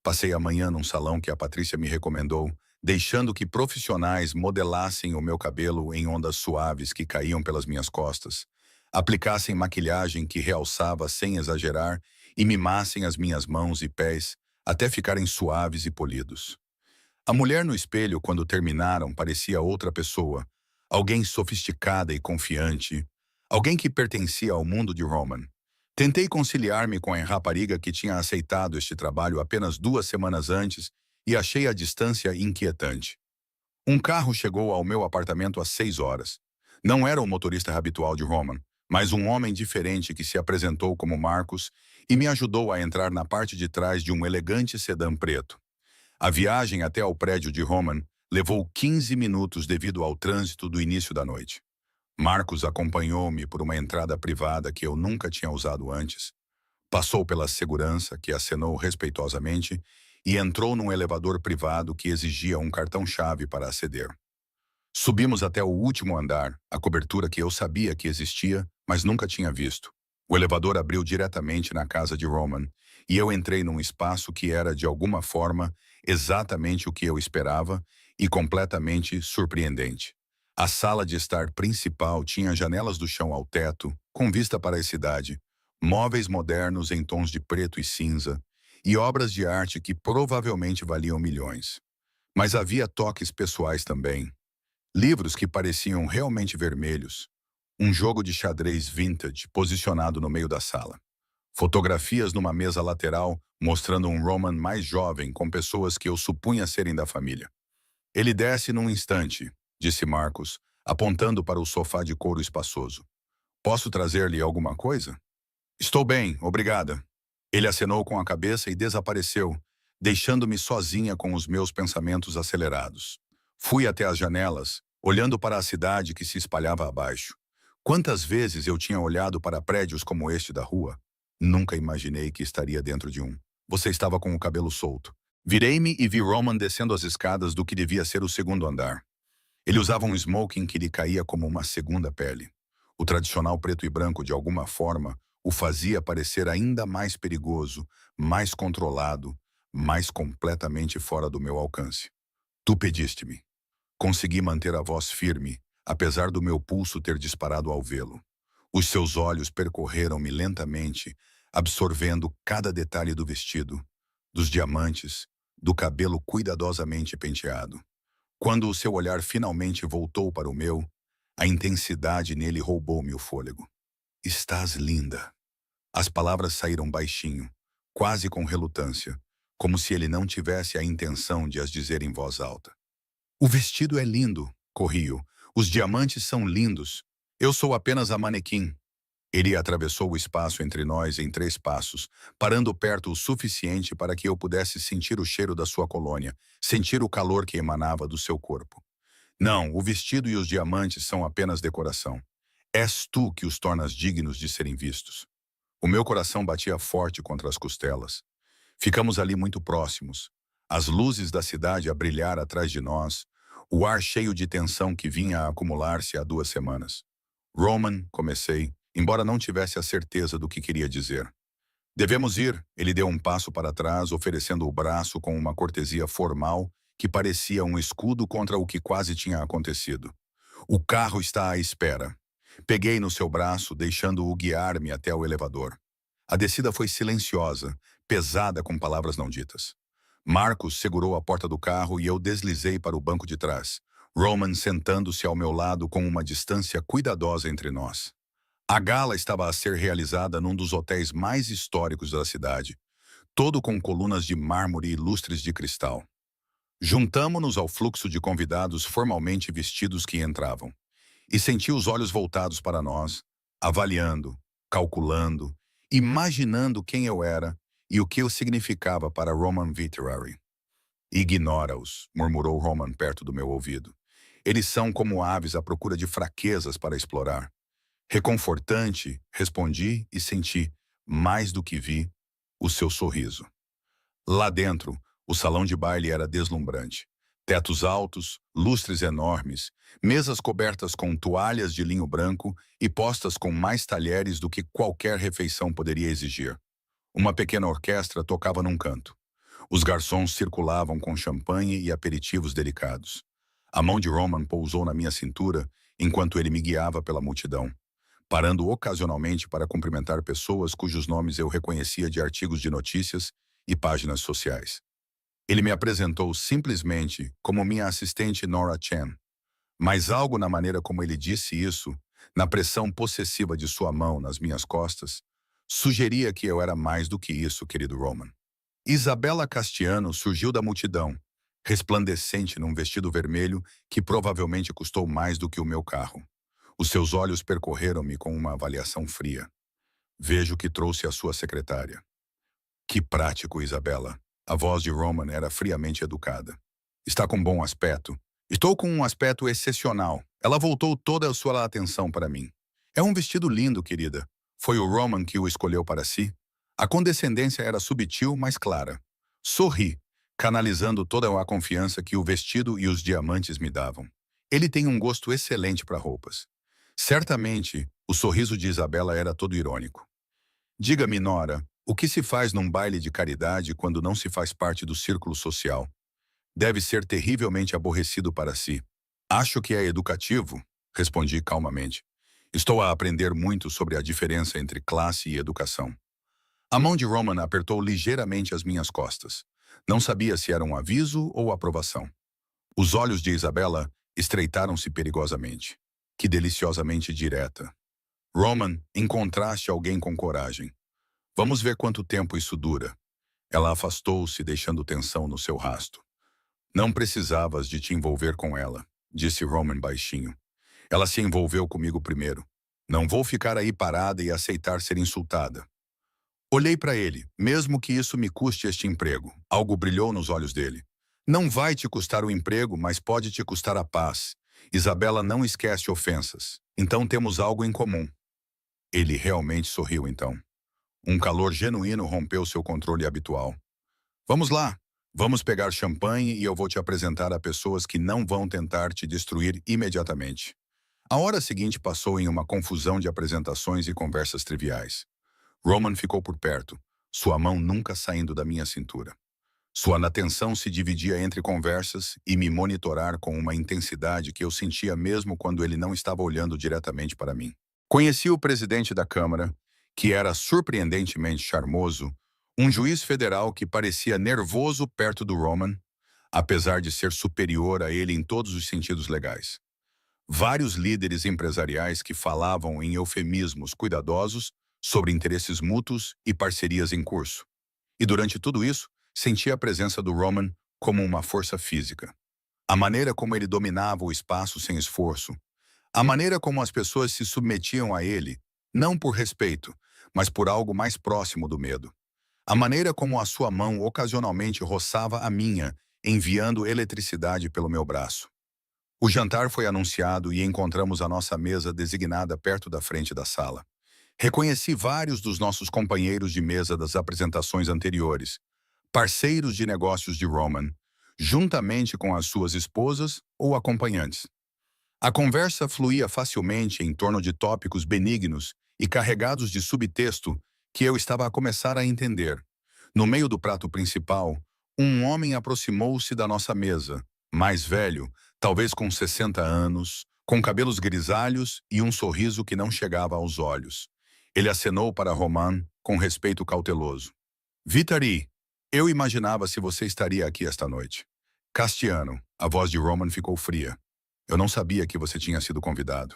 Passei a manhã num salão que a Patrícia me recomendou, deixando que profissionais modelassem o meu cabelo em ondas suaves que caíam pelas minhas costas, aplicassem maquilhagem que realçava sem exagerar e mimassem as minhas mãos e pés até ficarem suaves e polidos. A mulher no espelho, quando terminaram, parecia outra pessoa, alguém sofisticada e confiante, alguém que pertencia ao mundo de Roman. Tentei conciliar-me com a rapariga que tinha aceitado este trabalho apenas 2 semanas antes e achei a distância inquietante. Um carro chegou ao meu apartamento às 6 horas. Não era o motorista habitual de Roman, mas um homem diferente que se apresentou como Marcos e me ajudou a entrar na parte de trás de um elegante sedã preto. A viagem até ao prédio de Roman levou 15 minutos devido ao trânsito do início da noite. Marcos acompanhou-me por uma entrada privada que eu nunca tinha usado antes. Passou pela segurança, que acenou respeitosamente, e entrou num elevador privado que exigia um cartão-chave para aceder. Subimos até o último andar, a cobertura que eu sabia que existia, mas nunca tinha visto. O elevador abriu diretamente na casa de Roman, e eu entrei num espaço que era, de alguma forma, exatamente o que eu esperava e completamente surpreendente. A sala de estar principal tinha janelas do chão ao teto, com vista para a cidade, móveis modernos em tons de preto e cinza, e obras de arte que provavelmente valiam milhões. Mas havia toques pessoais também. Livros que pareciam realmente vermelhos. Um jogo de xadrez vintage posicionado no meio da sala. Fotografias numa mesa lateral mostrando um Roman mais jovem com pessoas que eu supunha serem da família. Ele desce num instante, disse Marcos, apontando para o sofá de couro espaçoso. Posso trazer-lhe alguma coisa? Estou bem, obrigada. Ele acenou com a cabeça e desapareceu, deixando-me sozinha com os meus pensamentos acelerados. Fui até as janelas, olhando para a cidade que se espalhava abaixo. Quantas vezes eu tinha olhado para prédios como este da rua? Nunca imaginei que estaria dentro de um. Você estava com o cabelo solto. Virei-me e vi Roman descendo as escadas do que devia ser o segundo andar. Ele usava um smoking que lhe caía como uma segunda pele. O tradicional preto e branco, de alguma forma, o fazia parecer ainda mais perigoso, mais controlado, mais completamente fora do meu alcance. Tu pediste-me. Consegui manter a voz firme, apesar do meu pulso ter disparado ao vê-lo. Os seus olhos percorreram-me lentamente, absorvendo cada detalhe do vestido, dos diamantes, do cabelo cuidadosamente penteado. Quando o seu olhar finalmente voltou para o meu, a intensidade nele roubou-me o fôlego. Estás linda. As palavras saíram baixinho, quase com relutância, como se ele não tivesse a intenção de as dizer em voz alta. O vestido é lindo, corriu. Os diamantes são lindos. Eu sou apenas a manequim. Ele atravessou o espaço entre nós em 3 passos, parando perto o suficiente para que eu pudesse sentir o cheiro da sua colônia, sentir o calor que emanava do seu corpo. Não, o vestido e os diamantes são apenas decoração. És tu que os tornas dignos de serem vistos. O meu coração batia forte contra as costelas. Ficamos ali muito próximos. As luzes da cidade a brilhar atrás de nós, o ar cheio de tensão que vinha a acumular-se há 2 semanas. Roman, comecei, embora não tivesse a certeza do que queria dizer. Devemos ir, ele deu um passo para trás, oferecendo o braço com uma cortesia formal que parecia um escudo contra o que quase tinha acontecido. O carro está à espera. Peguei no seu braço, deixando-o guiar-me até o elevador. A descida foi silenciosa, pesada com palavras não ditas. Marcos segurou a porta do carro e eu deslizei para o banco de trás, Roman sentando-se ao meu lado com uma distância cuidadosa entre nós. A gala estava a ser realizada num dos hotéis mais históricos da cidade, todo com colunas de mármore e lustres de cristal. Juntamo-nos ao fluxo de convidados formalmente vestidos que entravam, e senti os olhos voltados para nós, avaliando, calculando, imaginando quem eu era e o que eu significava para Roman Vitterary. Ignora-os, murmurou Roman perto do meu ouvido. Eles são como aves à procura de fraquezas para explorar. Reconfortante, respondi e senti, mais do que vi, o seu sorriso. Lá dentro, o salão de baile era deslumbrante. Tetos altos, lustres enormes, mesas cobertas com toalhas de linho branco e postas com mais talheres do que qualquer refeição poderia exigir. Uma pequena orquestra tocava num canto. Os garçons circulavam com champanhe e aperitivos delicados. A mão de Roman pousou na minha cintura enquanto ele me guiava pela multidão, parando ocasionalmente para cumprimentar pessoas cujos nomes eu reconhecia de artigos de notícias e páginas sociais. Ele me apresentou simplesmente como minha assistente Nora Chen, mas algo na maneira como ele disse isso, na pressão possessiva de sua mão nas minhas costas, sugeria que eu era mais do que isso, querido Roman. Isabella Castiano surgiu da multidão, resplandecente num vestido vermelho que provavelmente custou mais do que o meu carro. Os seus olhos percorreram-me com uma avaliação fria. Vejo que trouxe a sua secretária. Que prático, Isabella. A voz de Roman era friamente educada. Está com bom aspecto. Estou com um aspecto excepcional. Ela voltou toda a sua atenção para mim. É um vestido lindo, querida. Foi o Roman que o escolheu para si? A condescendência era subtil, mas clara. Sorri, canalizando toda a confiança que o vestido e os diamantes me davam. Ele tem um gosto excelente para roupas. Certamente, o sorriso de Isabella era todo irônico. Diga-me, Nora, o que se faz num baile de caridade quando não se faz parte do círculo social? Deve ser terrivelmente aborrecido para si. Acho que é educativo, respondi calmamente. Estou a aprender muito sobre a diferença entre classe e educação. A mão de Roman apertou ligeiramente as minhas costas. Não sabia se era um aviso ou aprovação. Os olhos de Isabella estreitaram-se perigosamente. Que deliciosamente direta. Roman, encontraste alguém com coragem. Vamos ver quanto tempo isso dura. Ela afastou-se, deixando tensão no seu rasto. Não precisavas de te envolver com ela, disse Roman baixinho. Ela se envolveu comigo primeiro. Não vou ficar aí parada e aceitar ser insultada. Olhei para ele, mesmo que isso me custe este emprego. Algo brilhou nos olhos dele. Não vai te custar o emprego, mas pode te custar a paz. Isabella não esquece ofensas. Então temos algo em comum. Ele realmente sorriu então. Um calor genuíno rompeu seu controle habitual. Vamos lá. Vamos pegar champanhe e eu vou te apresentar a pessoas que não vão tentar te destruir imediatamente. A hora seguinte passou em uma confusão de apresentações e conversas triviais. Roman ficou por perto, sua mão nunca saindo da minha cintura. Sua atenção se dividia entre conversas e me monitorar com uma intensidade que eu sentia mesmo quando ele não estava olhando diretamente para mim. Conheci o presidente da Câmara, que era surpreendentemente charmoso, um juiz federal que parecia nervoso perto do Roman, apesar de ser superior a ele em todos os sentidos legais. Vários líderes empresariais que falavam em eufemismos cuidadosos sobre interesses mútuos e parcerias em curso. E durante tudo isso, sentia a presença do Roman como uma força física. A maneira como ele dominava o espaço sem esforço, a maneira como as pessoas se submetiam a ele, Não por respeito, mas por algo mais próximo do medo. A maneira como a sua mão ocasionalmente roçava a minha, enviando eletricidade pelo meu braço. O jantar foi anunciado e encontramos a nossa mesa designada perto da frente da sala. Reconheci vários dos nossos companheiros de mesa das apresentações anteriores, parceiros de negócios de Roman, juntamente com as suas esposas ou acompanhantes. A conversa fluía facilmente em torno de tópicos benignos e carregados de subtexto que eu estava a começar a entender. No meio do prato principal, um homem aproximou-se da nossa mesa, mais velho, talvez com 60 anos, com cabelos grisalhos e um sorriso que não chegava aos olhos. Ele acenou para Roman com respeito cauteloso. Vitari, eu imaginava se você estaria aqui esta noite. Castiano, a voz de Roman ficou fria. Eu não sabia que você tinha sido convidado.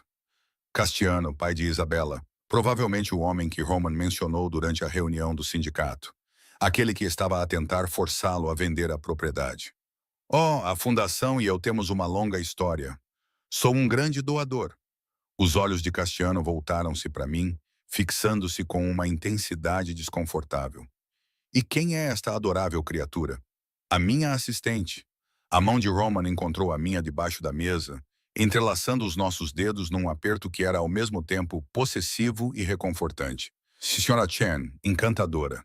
Castiano, pai de Isabela, provavelmente o homem que Roman mencionou durante a reunião do sindicato. Aquele que estava a tentar forçá-lo a vender a propriedade. Oh, a fundação e eu temos uma longa história. Sou um grande doador. Os olhos de Castiano voltaram-se para mim, fixando-se com uma intensidade desconfortável. E quem é esta adorável criatura? A minha assistente. A mão de Roman encontrou a minha debaixo da mesa, entrelaçando os nossos dedos num aperto que era ao mesmo tempo possessivo e reconfortante. Sra. Chen, encantadora.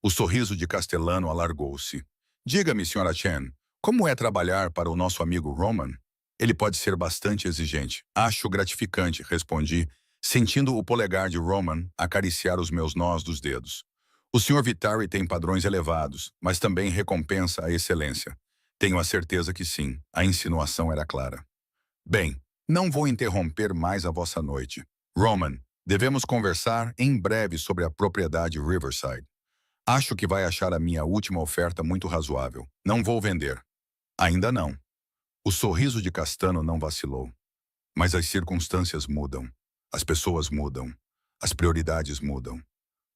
O sorriso de Castellano alargou-se. Diga-me, Sra. Chen, como é trabalhar para o nosso amigo Roman? Ele pode ser bastante exigente. Acho gratificante, respondi, sentindo o polegar de Roman acariciar os meus nós dos dedos. O Sr. Vitari tem padrões elevados, mas também recompensa a excelência. Tenho a certeza que sim, a insinuação era clara. Bem, não vou interromper mais a vossa noite. Roman, devemos conversar em breve sobre a propriedade Riverside. Acho que vai achar a minha última oferta muito razoável. Não vou vender. Ainda não. O sorriso de Castano não vacilou. Mas as circunstâncias mudam. As pessoas mudam. As prioridades mudam.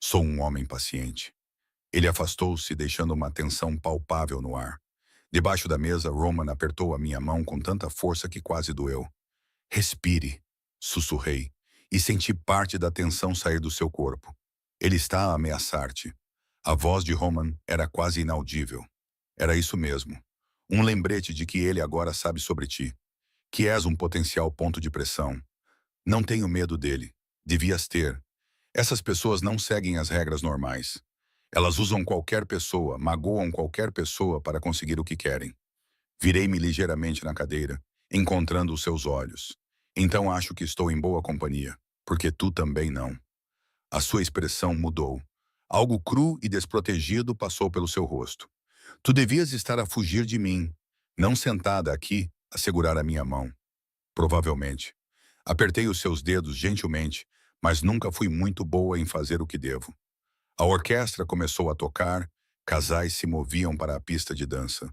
Sou um homem paciente. Ele afastou-se, deixando uma tensão palpável no ar. Debaixo da mesa, Roman apertou a minha mão com tanta força que quase doeu. Respire, sussurrei, e senti parte da tensão sair do seu corpo. Ele está a ameaçar-te. A voz de Roman era quase inaudível. Era isso mesmo. Um lembrete de que ele agora sabe sobre ti. Que és um potencial ponto de pressão. Não tenho medo dele. Devias ter. Essas pessoas não seguem as regras normais. Elas usam qualquer pessoa, magoam qualquer pessoa para conseguir o que querem. Virei-me ligeiramente na cadeira, encontrando os seus olhos. Então acho que estou em boa companhia, porque tu também não. A sua expressão mudou. Algo cru e desprotegido passou pelo seu rosto. Tu devias estar a fugir de mim, não sentada aqui a segurar a minha mão. Provavelmente. Apertei os seus dedos gentilmente, mas nunca fui muito boa em fazer o que devo. A orquestra começou a tocar, casais se moviam para a pista de dança.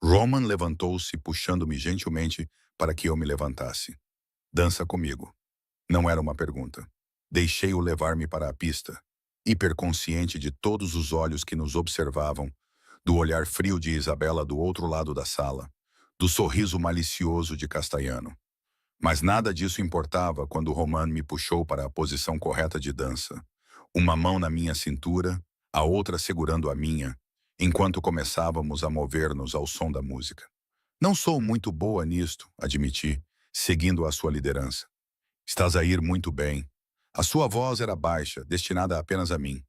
Roman levantou-se, puxando-me gentilmente para que eu me levantasse. Dança comigo. Não era uma pergunta. Deixei-o levar-me para a pista, hiperconsciente de todos os olhos que nos observavam, do olhar frio de Isabela do outro lado da sala, do sorriso malicioso de Castellano. Mas nada disso importava quando Roman me puxou para a posição correta de dança. Uma mão na minha cintura, a outra segurando a minha, enquanto começávamos a mover-nos ao som da música. Não sou muito boa nisto, admiti, seguindo a sua liderança. Estás a ir muito bem. A sua voz era baixa, destinada apenas a mim.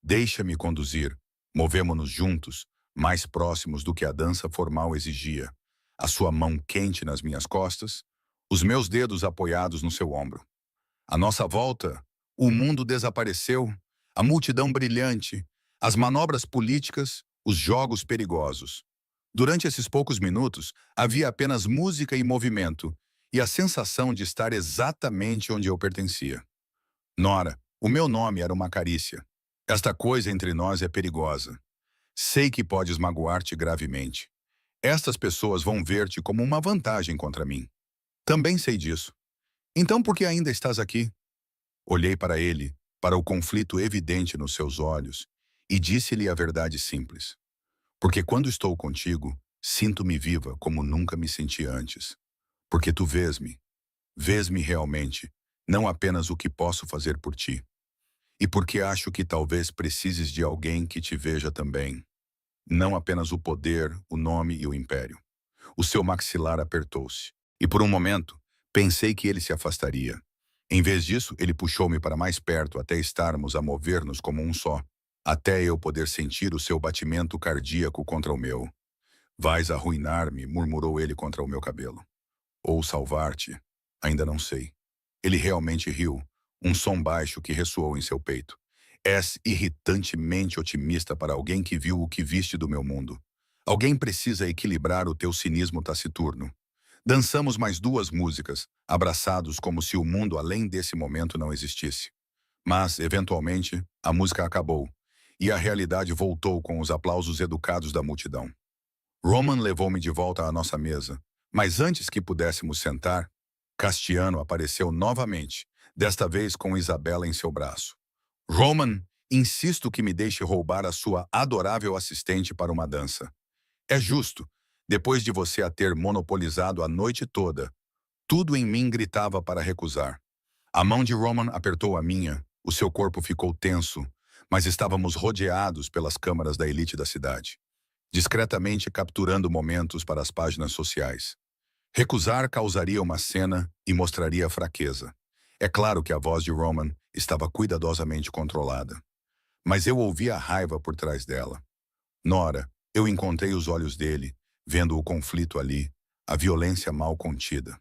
Deixa-me conduzir. Movemo-nos juntos, mais próximos do que a dança formal exigia. A sua mão quente nas minhas costas, os meus dedos apoiados no seu ombro. À nossa volta, o mundo desapareceu, a multidão brilhante, as manobras políticas, os jogos perigosos. Durante esses poucos minutos, havia apenas música e movimento, e a sensação de estar exatamente onde eu pertencia. Nora, o meu nome era uma carícia. Esta coisa entre nós é perigosa. Sei que podes magoar-te gravemente. Estas pessoas vão ver-te como uma vantagem contra mim. Também sei disso. Então por que ainda estás aqui? Olhei para ele, para o conflito evidente nos seus olhos, e disse-lhe a verdade simples. Porque quando estou contigo, sinto-me viva como nunca me senti antes. Porque tu vês-me realmente, não apenas o que posso fazer por ti. E porque acho que talvez precises de alguém que te veja também. Não apenas o poder, o nome e o império. O seu maxilar apertou-se. E por um momento, pensei que ele se afastaria. Em vez disso, ele puxou-me para mais perto até estarmos a mover-nos como um só. Até eu poder sentir o seu batimento cardíaco contra o meu. Vais arruinar-me, murmurou ele contra o meu cabelo. Ou salvar-te, ainda não sei. Ele realmente riu, um som baixo que ressoou em seu peito. És irritantemente otimista para alguém que viu o que viste do meu mundo. Alguém precisa equilibrar o teu cinismo taciturno. Dançamos mais 2 músicas, abraçados como se o mundo além desse momento não existisse. Mas, eventualmente, a música acabou, e a realidade voltou com os aplausos educados da multidão. Roman levou-me de volta à nossa mesa, mas antes que pudéssemos sentar, Castiano apareceu novamente, desta vez com Isabela em seu braço. Roman, insisto que me deixe roubar a sua adorável assistente para uma dança. É justo, depois de você a ter monopolizado a noite toda. Tudo em mim gritava para recusar. A mão de Roman apertou a minha, o seu corpo ficou tenso, mas estávamos rodeados pelas câmaras da elite da cidade, discretamente capturando momentos para as páginas sociais. Recusar causaria uma cena e mostraria fraqueza. É claro que a voz de Roman estava cuidadosamente controlada, mas eu ouvia a raiva por trás dela. Nora, eu encontrei os olhos dele, vendo o conflito ali, a violência mal contida.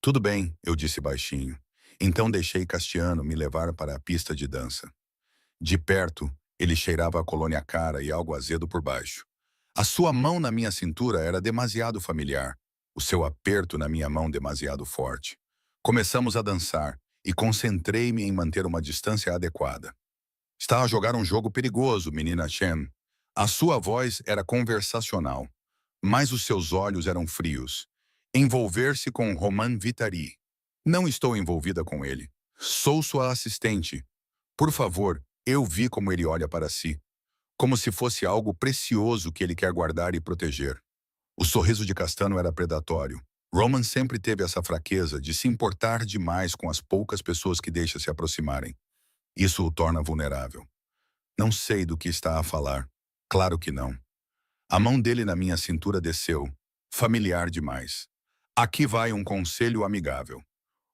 Tudo bem, eu disse baixinho. Então deixei Castiano me levar para a pista de dança. De perto, ele cheirava a colônia cara e algo azedo por baixo. A sua mão na minha cintura era demasiado familiar, o seu aperto na minha mão demasiado forte. Começamos a dançar e concentrei-me em manter uma distância adequada. Está a jogar um jogo perigoso, menina Chen. A sua voz era conversacional, mas os seus olhos eram frios. Envolver-se com Roman Vitari. Não estou envolvida com ele. Sou sua assistente. Por favor, eu vi como ele olha para si. Como se fosse algo precioso que ele quer guardar e proteger. O sorriso de Castano era predatório. Roman sempre teve essa fraqueza de se importar demais com as poucas pessoas que deixa se aproximarem. Isso o torna vulnerável. Não sei do que está a falar. Claro que não. A mão dele na minha cintura desceu, familiar demais. Aqui vai um conselho amigável.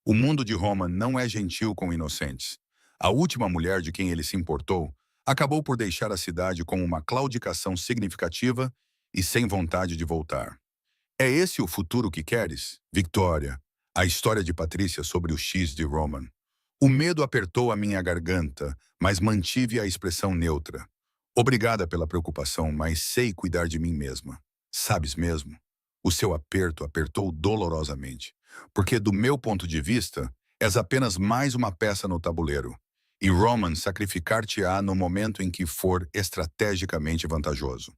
O mundo de Roman não é gentil com inocentes. A última mulher de quem ele se importou acabou por deixar a cidade com uma claudicação significativa e sem vontade de voltar. É esse o futuro que queres? Victoria, a história de Patrícia sobre o X de Roman. O medo apertou a minha garganta, mas mantive a expressão neutra. Obrigada pela preocupação, mas sei cuidar de mim mesma. Sabes mesmo? O seu aperto apertou dolorosamente, porque do meu ponto de vista, és apenas mais uma peça no tabuleiro. E Roman sacrificar-te-á no momento em que for estrategicamente vantajoso.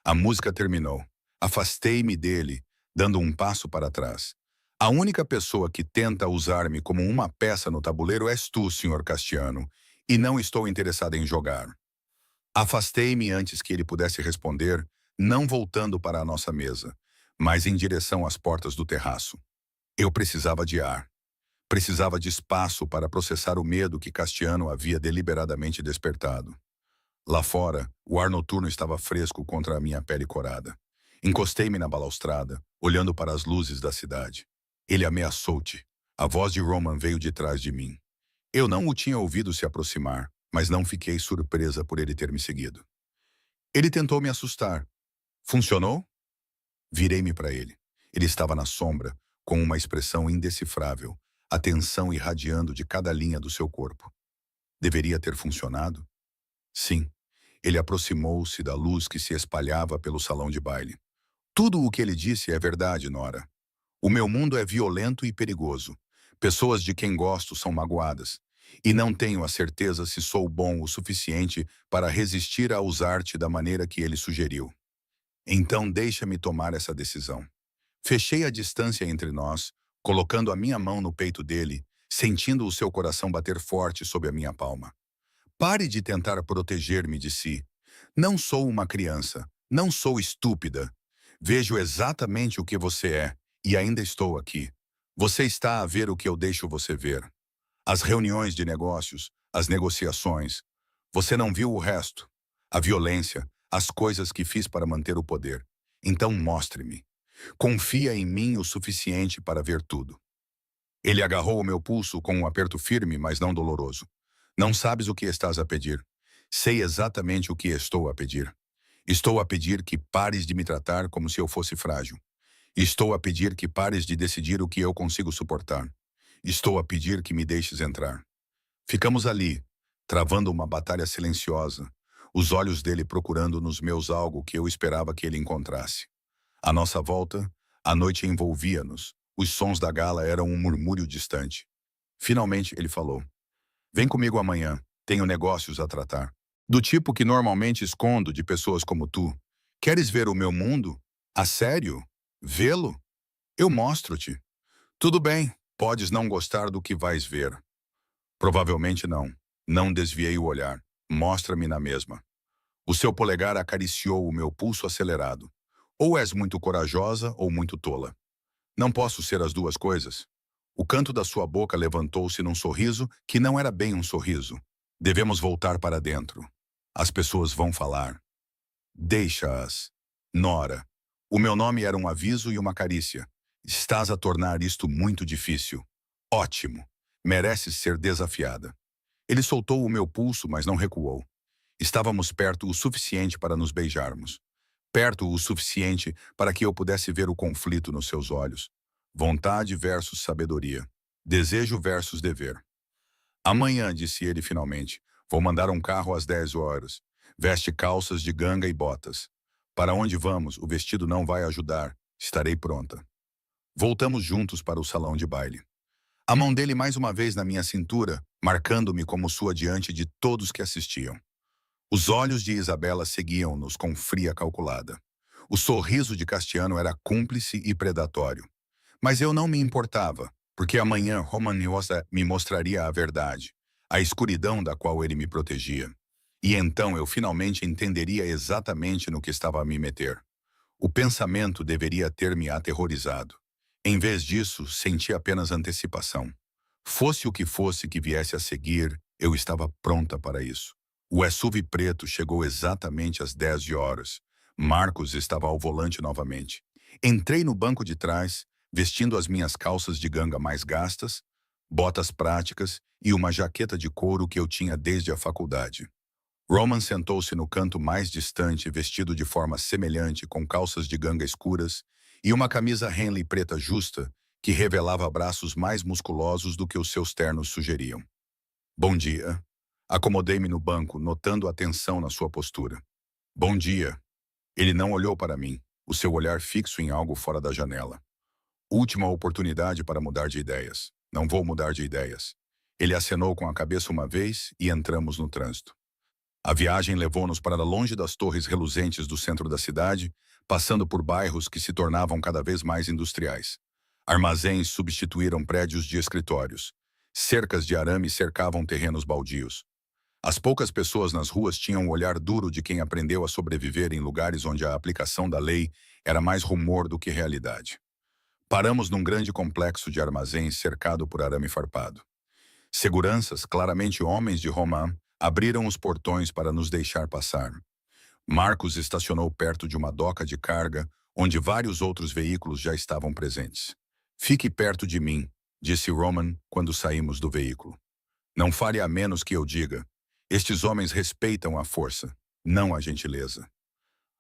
A música terminou. Afastei-me dele, dando um passo para trás. A única pessoa que tenta usar-me como uma peça no tabuleiro és tu, Sr. Castiano, e não estou interessada em jogar. Afastei-me antes que ele pudesse responder, não voltando para a nossa mesa, mas em direção às portas do terraço. Eu precisava de ar. Precisava de espaço para processar o medo que Castiano havia deliberadamente despertado. Lá fora, o ar noturno estava fresco contra a minha pele corada. Encostei-me na balaustrada, olhando para as luzes da cidade. Ele ameaçou-te. A voz de Roman veio de trás de mim. Eu não o tinha ouvido se aproximar, mas não fiquei surpresa por ele ter me seguido. Ele tentou me assustar. Funcionou? Virei-me para ele. Ele estava na sombra, com uma expressão indecifrável, a tensão irradiando de cada linha do seu corpo. Deveria ter funcionado? Sim. Ele aproximou-se da luz que se espalhava pelo salão de baile. Tudo o que ele disse é verdade, Nora. O meu mundo é violento e perigoso. Pessoas de quem gosto são magoadas. E não tenho a certeza se sou bom o suficiente para resistir a usar-te da maneira que ele sugeriu. Então deixa-me tomar essa decisão. Fechei a distância entre nós, colocando a minha mão no peito dele, sentindo o seu coração bater forte sob a minha palma. Pare de tentar proteger-me de si. Não sou uma criança, não sou estúpida. Vejo exatamente o que você é, e ainda estou aqui. Você está a ver o que eu deixo você ver. As reuniões de negócios, as negociações. Você não viu o resto. A violência, as coisas que fiz para manter o poder. Então mostre-me. Confia em mim o suficiente para ver tudo. Ele agarrou o meu pulso com um aperto firme, mas não doloroso. Não sabes o que estás a pedir. Sei exatamente o que estou a pedir. Estou a pedir que pares de me tratar como se eu fosse frágil. Estou a pedir que pares de decidir o que eu consigo suportar. Estou a pedir que me deixes entrar. Ficamos ali, travando uma batalha silenciosa, os olhos dele procurando nos meus algo que eu esperava que ele encontrasse. À nossa volta, a noite envolvia-nos. Os sons da gala eram um murmúrio distante. Finalmente ele falou: Vem comigo amanhã, tenho negócios a tratar. Do tipo que normalmente escondo de pessoas como tu. Queres ver o meu mundo? A sério? Vê-lo? Eu mostro-te. Tudo bem, podes não gostar do que vais ver. Provavelmente não. Não desviei o olhar. Mostra-me na mesma. O seu polegar acariciou o meu pulso acelerado. Ou és muito corajosa ou muito tola. Não posso ser as duas coisas. O canto da sua boca levantou-se num sorriso que não era bem um sorriso. Devemos voltar para dentro. As pessoas vão falar. Deixa-as. Nora. O meu nome era um aviso e uma carícia. Estás a tornar isto muito difícil. Ótimo. Mereces ser desafiada. Ele soltou o meu pulso, mas não recuou. Estávamos perto o suficiente para nos beijarmos. Perto o suficiente para que eu pudesse ver o conflito nos seus olhos. Vontade versus sabedoria. Desejo versus dever. Amanhã, disse ele finalmente, vou mandar um carro às 10 horas. Veste calças de ganga e botas. Para onde vamos, o vestido não vai ajudar. Estarei pronta. Voltamos juntos para o salão de baile. A mão dele mais uma vez na minha cintura, marcando-me como sua diante de todos que assistiam. Os olhos de Isabela seguiam-nos com fria calculada. O sorriso de Castiano era cúmplice e predatório. Mas eu não me importava, porque amanhã Romaniosa me mostraria a verdade, a escuridão da qual ele me protegia. E então eu finalmente entenderia exatamente no que estava a me meter. O pensamento deveria ter me aterrorizado. Em vez disso, senti apenas antecipação. Fosse o que fosse que viesse a seguir, eu estava pronta para isso. O SUV preto chegou exatamente às 10 horas. Marcos estava ao volante novamente. Entrei no banco de trás, vestindo as minhas calças de ganga mais gastas, botas práticas e uma jaqueta de couro que eu tinha desde a faculdade. Roman sentou-se no canto mais distante, vestido de forma semelhante, com calças de ganga escuras e uma camisa Henley preta justa, que revelava braços mais musculosos do que os seus ternos sugeriam. Bom dia. Acomodei-me no banco, notando a tensão na sua postura. Bom dia. Ele não olhou para mim, o seu olhar fixo em algo fora da janela. Última oportunidade para mudar de ideias. Não vou mudar de ideias. Ele acenou com a cabeça uma vez e entramos no trânsito. A viagem levou-nos para longe das torres reluzentes do centro da cidade, passando por bairros que se tornavam cada vez mais industriais. Armazéns substituíram prédios de escritórios. Cercas de arame cercavam terrenos baldios. As poucas pessoas nas ruas tinham o olhar duro de quem aprendeu a sobreviver em lugares onde a aplicação da lei era mais rumor do que realidade. Paramos num grande complexo de armazéns cercado por arame farpado. Seguranças, claramente homens de Roma, abriram os portões para nos deixar passar. Marcos estacionou perto de uma doca de carga, onde vários outros veículos já estavam presentes. Fique perto de mim, disse Roman quando saímos do veículo. Não fale a menos que eu diga. Estes homens respeitam a força, não a gentileza.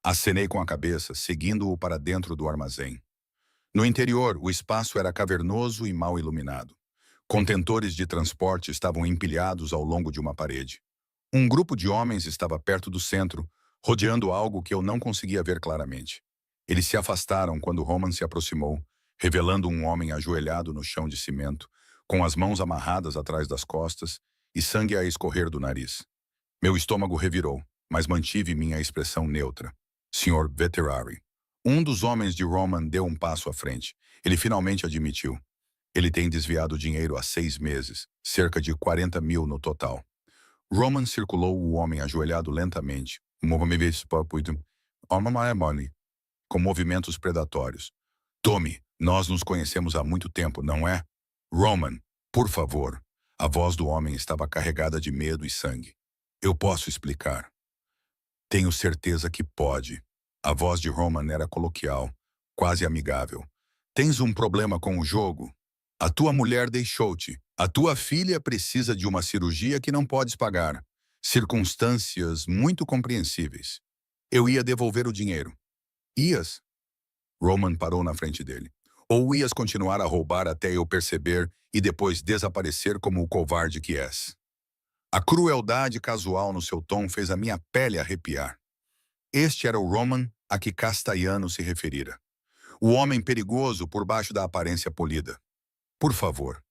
Acenei com a cabeça, seguindo-o para dentro do armazém. No interior, o espaço era cavernoso e mal iluminado. Contentores de transporte estavam empilhados ao longo de uma parede. Um grupo de homens estava perto do centro, rodeando algo que eu não conseguia ver claramente. Eles se afastaram quando Roman se aproximou, revelando um homem ajoelhado no chão de cimento, com as mãos amarradas atrás das costas e sangue a escorrer do nariz. Meu estômago revirou, mas mantive minha expressão neutra. Sr. Veterari. Um dos homens de Roman deu um passo à frente. Ele finalmente admitiu. Ele tem desviado dinheiro há 6 meses, cerca de 40 mil no total. Roman circulou o homem ajoelhado lentamente, com movimentos predatórios. Tome, Nós nos conhecemos há muito tempo, não é? Roman, por favor. A voz do homem estava carregada de medo e sangue. Eu posso explicar. Tenho certeza que pode. A voz de Roman era coloquial, quase amigável. Tens um problema com o jogo? A tua mulher deixou-te. A tua filha precisa de uma cirurgia que não podes pagar. Circunstâncias muito compreensíveis. Eu ia devolver o dinheiro. Ias? Roman parou na frente dele. Ou ias continuar a roubar até eu perceber e depois desaparecer como o covarde que és? A crueldade casual no seu tom fez a minha pele arrepiar. Este era o Roman a que Castellano se referira. O homem perigoso por baixo da aparência polida. Por favor.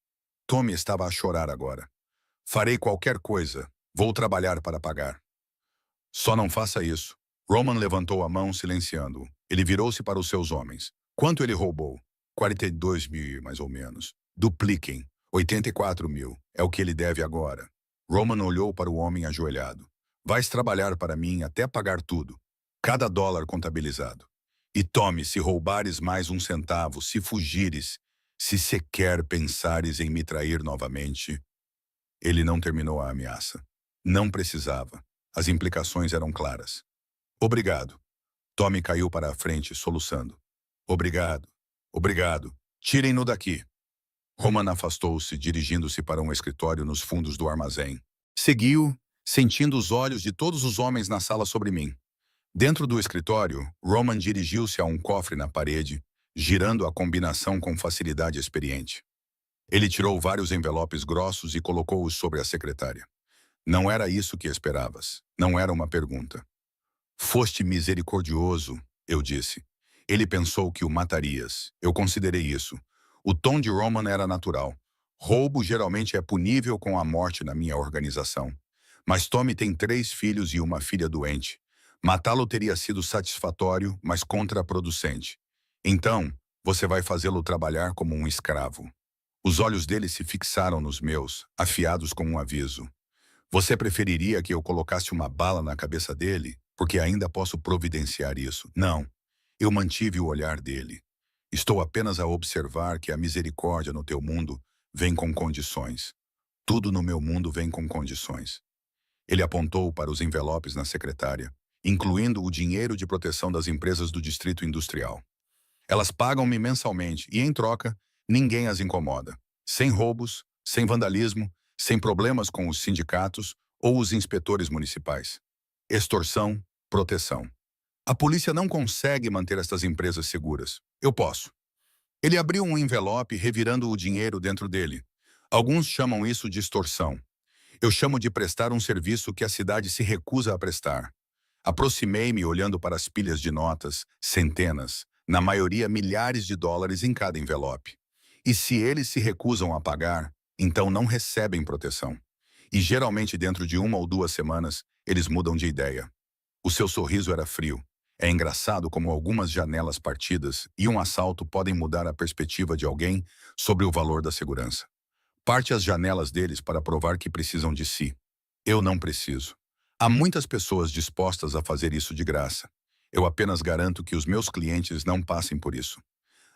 Tommy estava a chorar agora. Farei qualquer coisa. Vou trabalhar para pagar. Só não faça isso. Roman levantou a mão, silenciando-o. Ele virou-se para os seus homens. Quanto ele roubou? 42 mil, mais ou menos. Dupliquem. 84 mil. É o que ele deve agora. Roman olhou para o homem ajoelhado. Vais trabalhar para mim até pagar tudo. Cada dólar contabilizado. E tome, se roubares mais um centavo, se fugires, se sequer pensares em me trair novamente. Ele não terminou a ameaça. Não precisava. As implicações eram claras. Obrigado. Tommy caiu para a frente, soluçando. Obrigado. Obrigado. Tirem-no daqui. Roman afastou-se, dirigindo-se para um escritório nos fundos do armazém. Seguiu, sentindo os olhos de todos os homens na sala sobre mim. Dentro do escritório, Roman dirigiu-se a um cofre na parede, girando a combinação com facilidade experiente. Ele tirou vários envelopes grossos e colocou-os sobre a secretária. Não era isso que esperavas. Não era uma pergunta. Foste misericordioso, eu disse. Ele pensou que o matarias. Eu considerei isso. O tom de Roman era natural. Roubo geralmente é punível com a morte na minha organização. Mas Tommy tem 3 filhos e uma filha doente. Matá-lo teria sido satisfatório, mas contraproducente. Então, você vai fazê-lo trabalhar como um escravo. Os olhos dele se fixaram nos meus, afiados com um aviso. Você preferiria que eu colocasse uma bala na cabeça dele? Porque ainda posso providenciar isso. Não. Eu mantive o olhar dele. Estou apenas a observar que a misericórdia no teu mundo vem com condições. Tudo no meu mundo vem com condições. Ele apontou para os envelopes na secretária, incluindo o dinheiro de proteção das empresas do Distrito Industrial. Elas pagam-me mensalmente e, em troca, ninguém as incomoda. Sem roubos, sem vandalismo, sem problemas com os sindicatos ou os inspetores municipais. Extorsão, proteção. A polícia não consegue manter estas empresas seguras. Eu posso. Ele abriu um envelope, revirando o dinheiro dentro dele. Alguns chamam isso de extorsão. Eu chamo de prestar um serviço que a cidade se recusa a prestar. Aproximei-me olhando para as pilhas de notas, centenas, na maioria milhares de dólares em cada envelope. E se eles se recusam a pagar, então não recebem proteção. E geralmente dentro de 1 ou 2 semanas, eles mudam de ideia. O seu sorriso era frio. É engraçado como algumas janelas partidas e um assalto podem mudar a perspectiva de alguém sobre o valor da segurança. Parte as janelas deles para provar que precisam de si. Eu não preciso. Há muitas pessoas dispostas a fazer isso de graça. Eu apenas garanto que os meus clientes não passem por isso.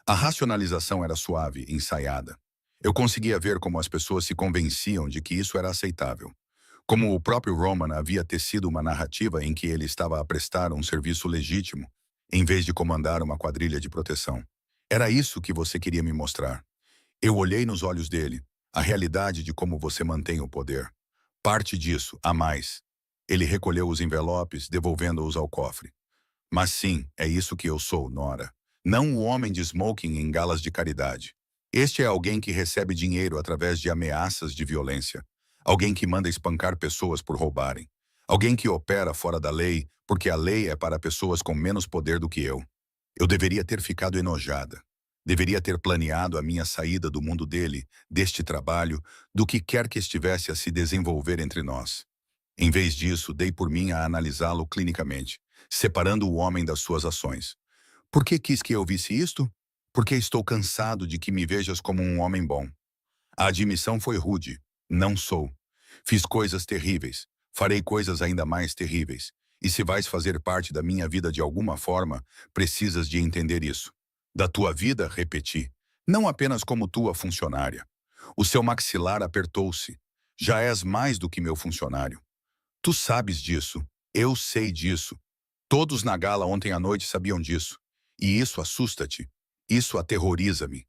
A racionalização era suave, ensaiada. Eu conseguia ver como as pessoas se convenciam de que isso era aceitável. Como o próprio Roman havia tecido uma narrativa em que ele estava a prestar um serviço legítimo, em vez de comandar uma quadrilha de proteção. Era isso que você queria me mostrar. Eu olhei nos olhos dele, a realidade de como você mantém o poder. Parte disso, a mais. Ele recolheu os envelopes, devolvendo-os ao cofre. Mas sim, é isso que eu sou, Nora. Não o homem de smoking em galas de caridade. Este é alguém que recebe dinheiro através de ameaças de violência. Alguém que manda espancar pessoas por roubarem. Alguém que opera fora da lei, porque a lei é para pessoas com menos poder do que eu. Eu deveria ter ficado enojada. Deveria ter planeado a minha saída do mundo dele, deste trabalho, do que quer que estivesse a se desenvolver entre nós. Em vez disso, dei por mim a analisá-lo clinicamente, separando o homem das suas ações. Por que quis que eu visse isto? Porque estou cansado de que me vejas como um homem bom. A admissão foi rude. Não sou. Fiz coisas terríveis. Farei coisas ainda mais terríveis. E se vais fazer parte da minha vida de alguma forma, precisas de entender isso. Da tua vida, repeti, não apenas como tua funcionária. O seu maxilar apertou-se. Já és mais do que meu funcionário. Tu sabes disso. Eu sei disso. Todos na gala ontem à noite sabiam disso. E isso assusta-te. Isso aterroriza-me.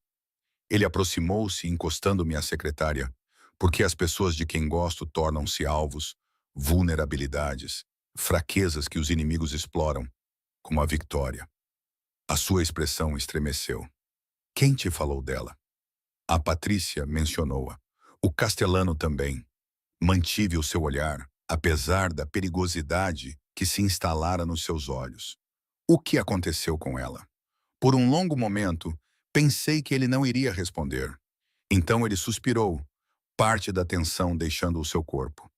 Ele aproximou-se, encostando-me à secretária, porque as pessoas de quem gosto tornam-se alvos, vulnerabilidades, fraquezas que os inimigos exploram, como a Victoria. A sua expressão estremeceu. Quem te falou dela? A Patrícia mencionou-a. O castelano também. Mantive o seu olhar, apesar da perigosidade que se instalara nos seus olhos. O que aconteceu com ela? Por um longo momento, pensei que ele não iria responder. Então ele suspirou, parte da tensão deixando o seu corpo.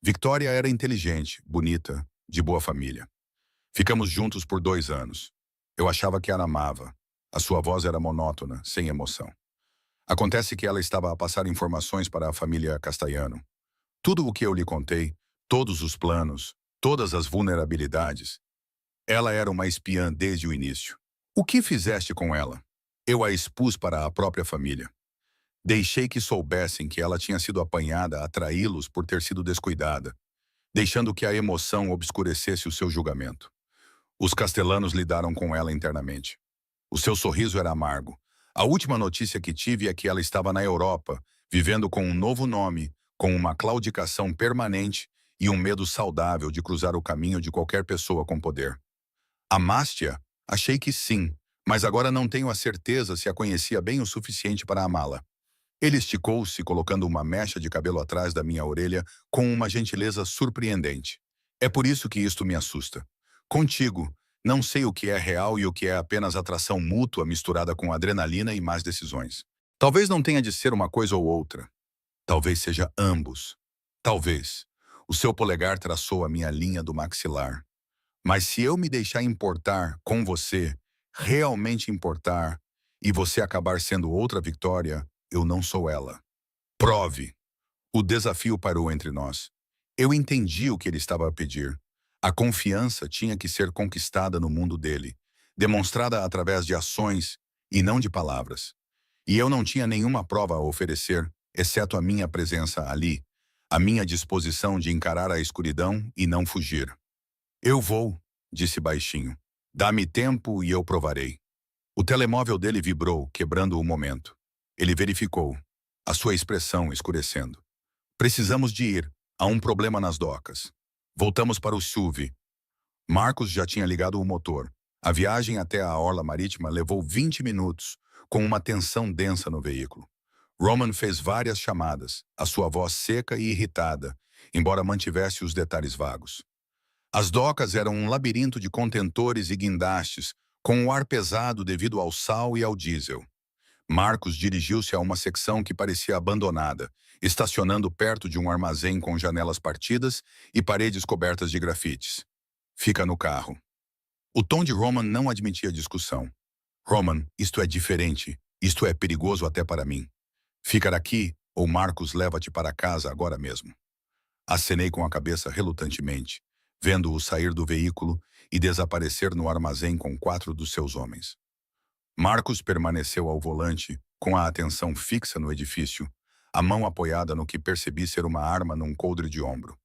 Victoria era inteligente, bonita, de boa família. Ficamos juntos por 2 anos. Eu achava que a amava. A sua voz era monótona, sem emoção. Acontece que ela estava a passar informações para a família Castellano. Tudo o que eu lhe contei, todos os planos, todas as vulnerabilidades. Ela era uma espiã desde o início. O que fizeste com ela? Eu a expus para a própria família. Deixei que soubessem que ela tinha sido apanhada a traí-los por ter sido descuidada, deixando que a emoção obscurecesse o seu julgamento. Os Castellanos lidaram com ela internamente. O seu sorriso era amargo. A última notícia que tive é que ela estava na Europa, vivendo com um novo nome, com uma claudicação permanente e um medo saudável de cruzar o caminho de qualquer pessoa com poder. Amaste-a? Achei que sim, mas agora não tenho a certeza se a conhecia bem o suficiente para amá-la. Ele esticou-se, colocando uma mecha de cabelo atrás da minha orelha com uma gentileza surpreendente. É por isso que isto me assusta. Contigo, não sei o que é real e o que é apenas atração mútua misturada com adrenalina e más decisões. Talvez não tenha de ser uma coisa ou outra. Talvez seja ambos. Talvez. O seu polegar traçou a minha linha do maxilar. Mas se eu me deixar importar com você, realmente importar, e você acabar sendo outra Victoria, eu não sou ela. Prove. O desafio parou entre nós. Eu entendi o que ele estava a pedir. A confiança tinha que ser conquistada no mundo dele, demonstrada através de ações e não de palavras. E eu não tinha nenhuma prova a oferecer, exceto a minha presença ali, a minha disposição de encarar a escuridão e não fugir. Eu vou, disse baixinho. Dá-me tempo e eu provarei. O telemóvel dele vibrou, quebrando o momento. Ele verificou, a sua expressão escurecendo. Precisamos de ir. Há um problema nas docas. Voltamos para o SUV. Marcos já tinha ligado o motor. A viagem até a orla marítima levou 20 minutos, com uma tensão densa no veículo. Roman fez várias chamadas, a sua voz seca e irritada, embora mantivesse os detalhes vagos. As docas eram um labirinto de contentores e guindastes, com o ar pesado devido ao sal e ao diesel. Marcos dirigiu-se a uma secção que parecia abandonada, estacionando perto de um armazém com janelas partidas e paredes cobertas de grafites. Fica no carro. O tom de Roman não admitia discussão. Roman, isto é diferente. Isto é perigoso até para mim. Ficar aqui, ou Marcos leva-te para casa agora mesmo. Acenei com a cabeça relutantemente, vendo-o sair do veículo e desaparecer no armazém com 4 dos seus homens. Marcos permaneceu ao volante, com a atenção fixa no edifício, a mão apoiada no que percebi ser uma arma num coldre de ombro.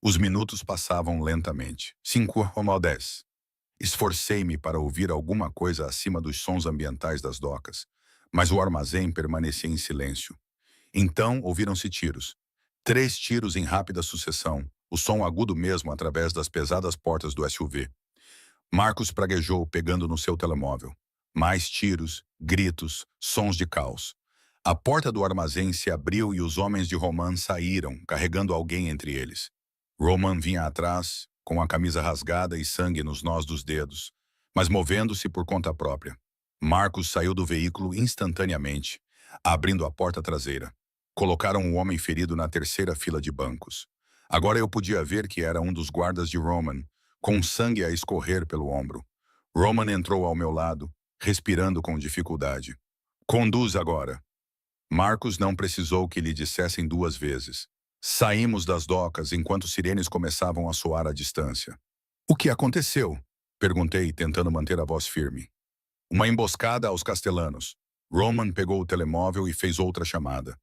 Os minutos passavam lentamente. 5 ou 10. Esforcei-me para ouvir alguma coisa acima dos sons ambientais das docas, mas o armazém permanecia em silêncio. Então ouviram-se tiros. 3 tiros em rápida sucessão, o som agudo mesmo através das pesadas portas do SUV. Marcos praguejou, pegando no seu telemóvel. Mais tiros, gritos, sons de caos. A porta do armazém se abriu e os homens de Roman saíram, carregando alguém entre eles. Roman vinha atrás, com a camisa rasgada e sangue nos nós dos dedos, mas movendo-se por conta própria. Marcos saiu do veículo instantaneamente, abrindo a porta traseira. Colocaram o homem ferido na terceira fila de bancos. Agora eu podia ver que era um dos guardas de Roman, com sangue a escorrer pelo ombro. Roman entrou ao meu lado, respirando com dificuldade. Conduz agora. Marcos não precisou que lhe dissessem 2 vezes. Saímos das docas enquanto sirenes começavam a soar à distância. O que aconteceu? Perguntei, tentando manter a voz firme. Uma emboscada aos Castellanos. Roman pegou o telemóvel e fez outra chamada.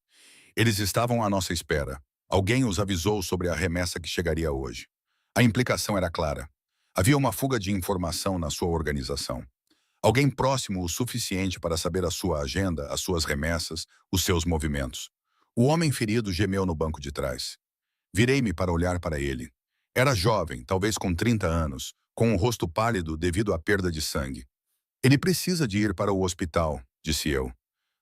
Eles estavam à nossa espera. Alguém os avisou sobre a remessa que chegaria hoje. A implicação era clara. Havia uma fuga de informação na sua organização. Alguém próximo o suficiente para saber a sua agenda, as suas remessas, os seus movimentos. O homem ferido gemeu no banco de trás. Virei-me para olhar para ele. Era jovem, talvez com 30 anos, com o rosto pálido devido à perda de sangue. Ele precisa de ir para o hospital, disse eu.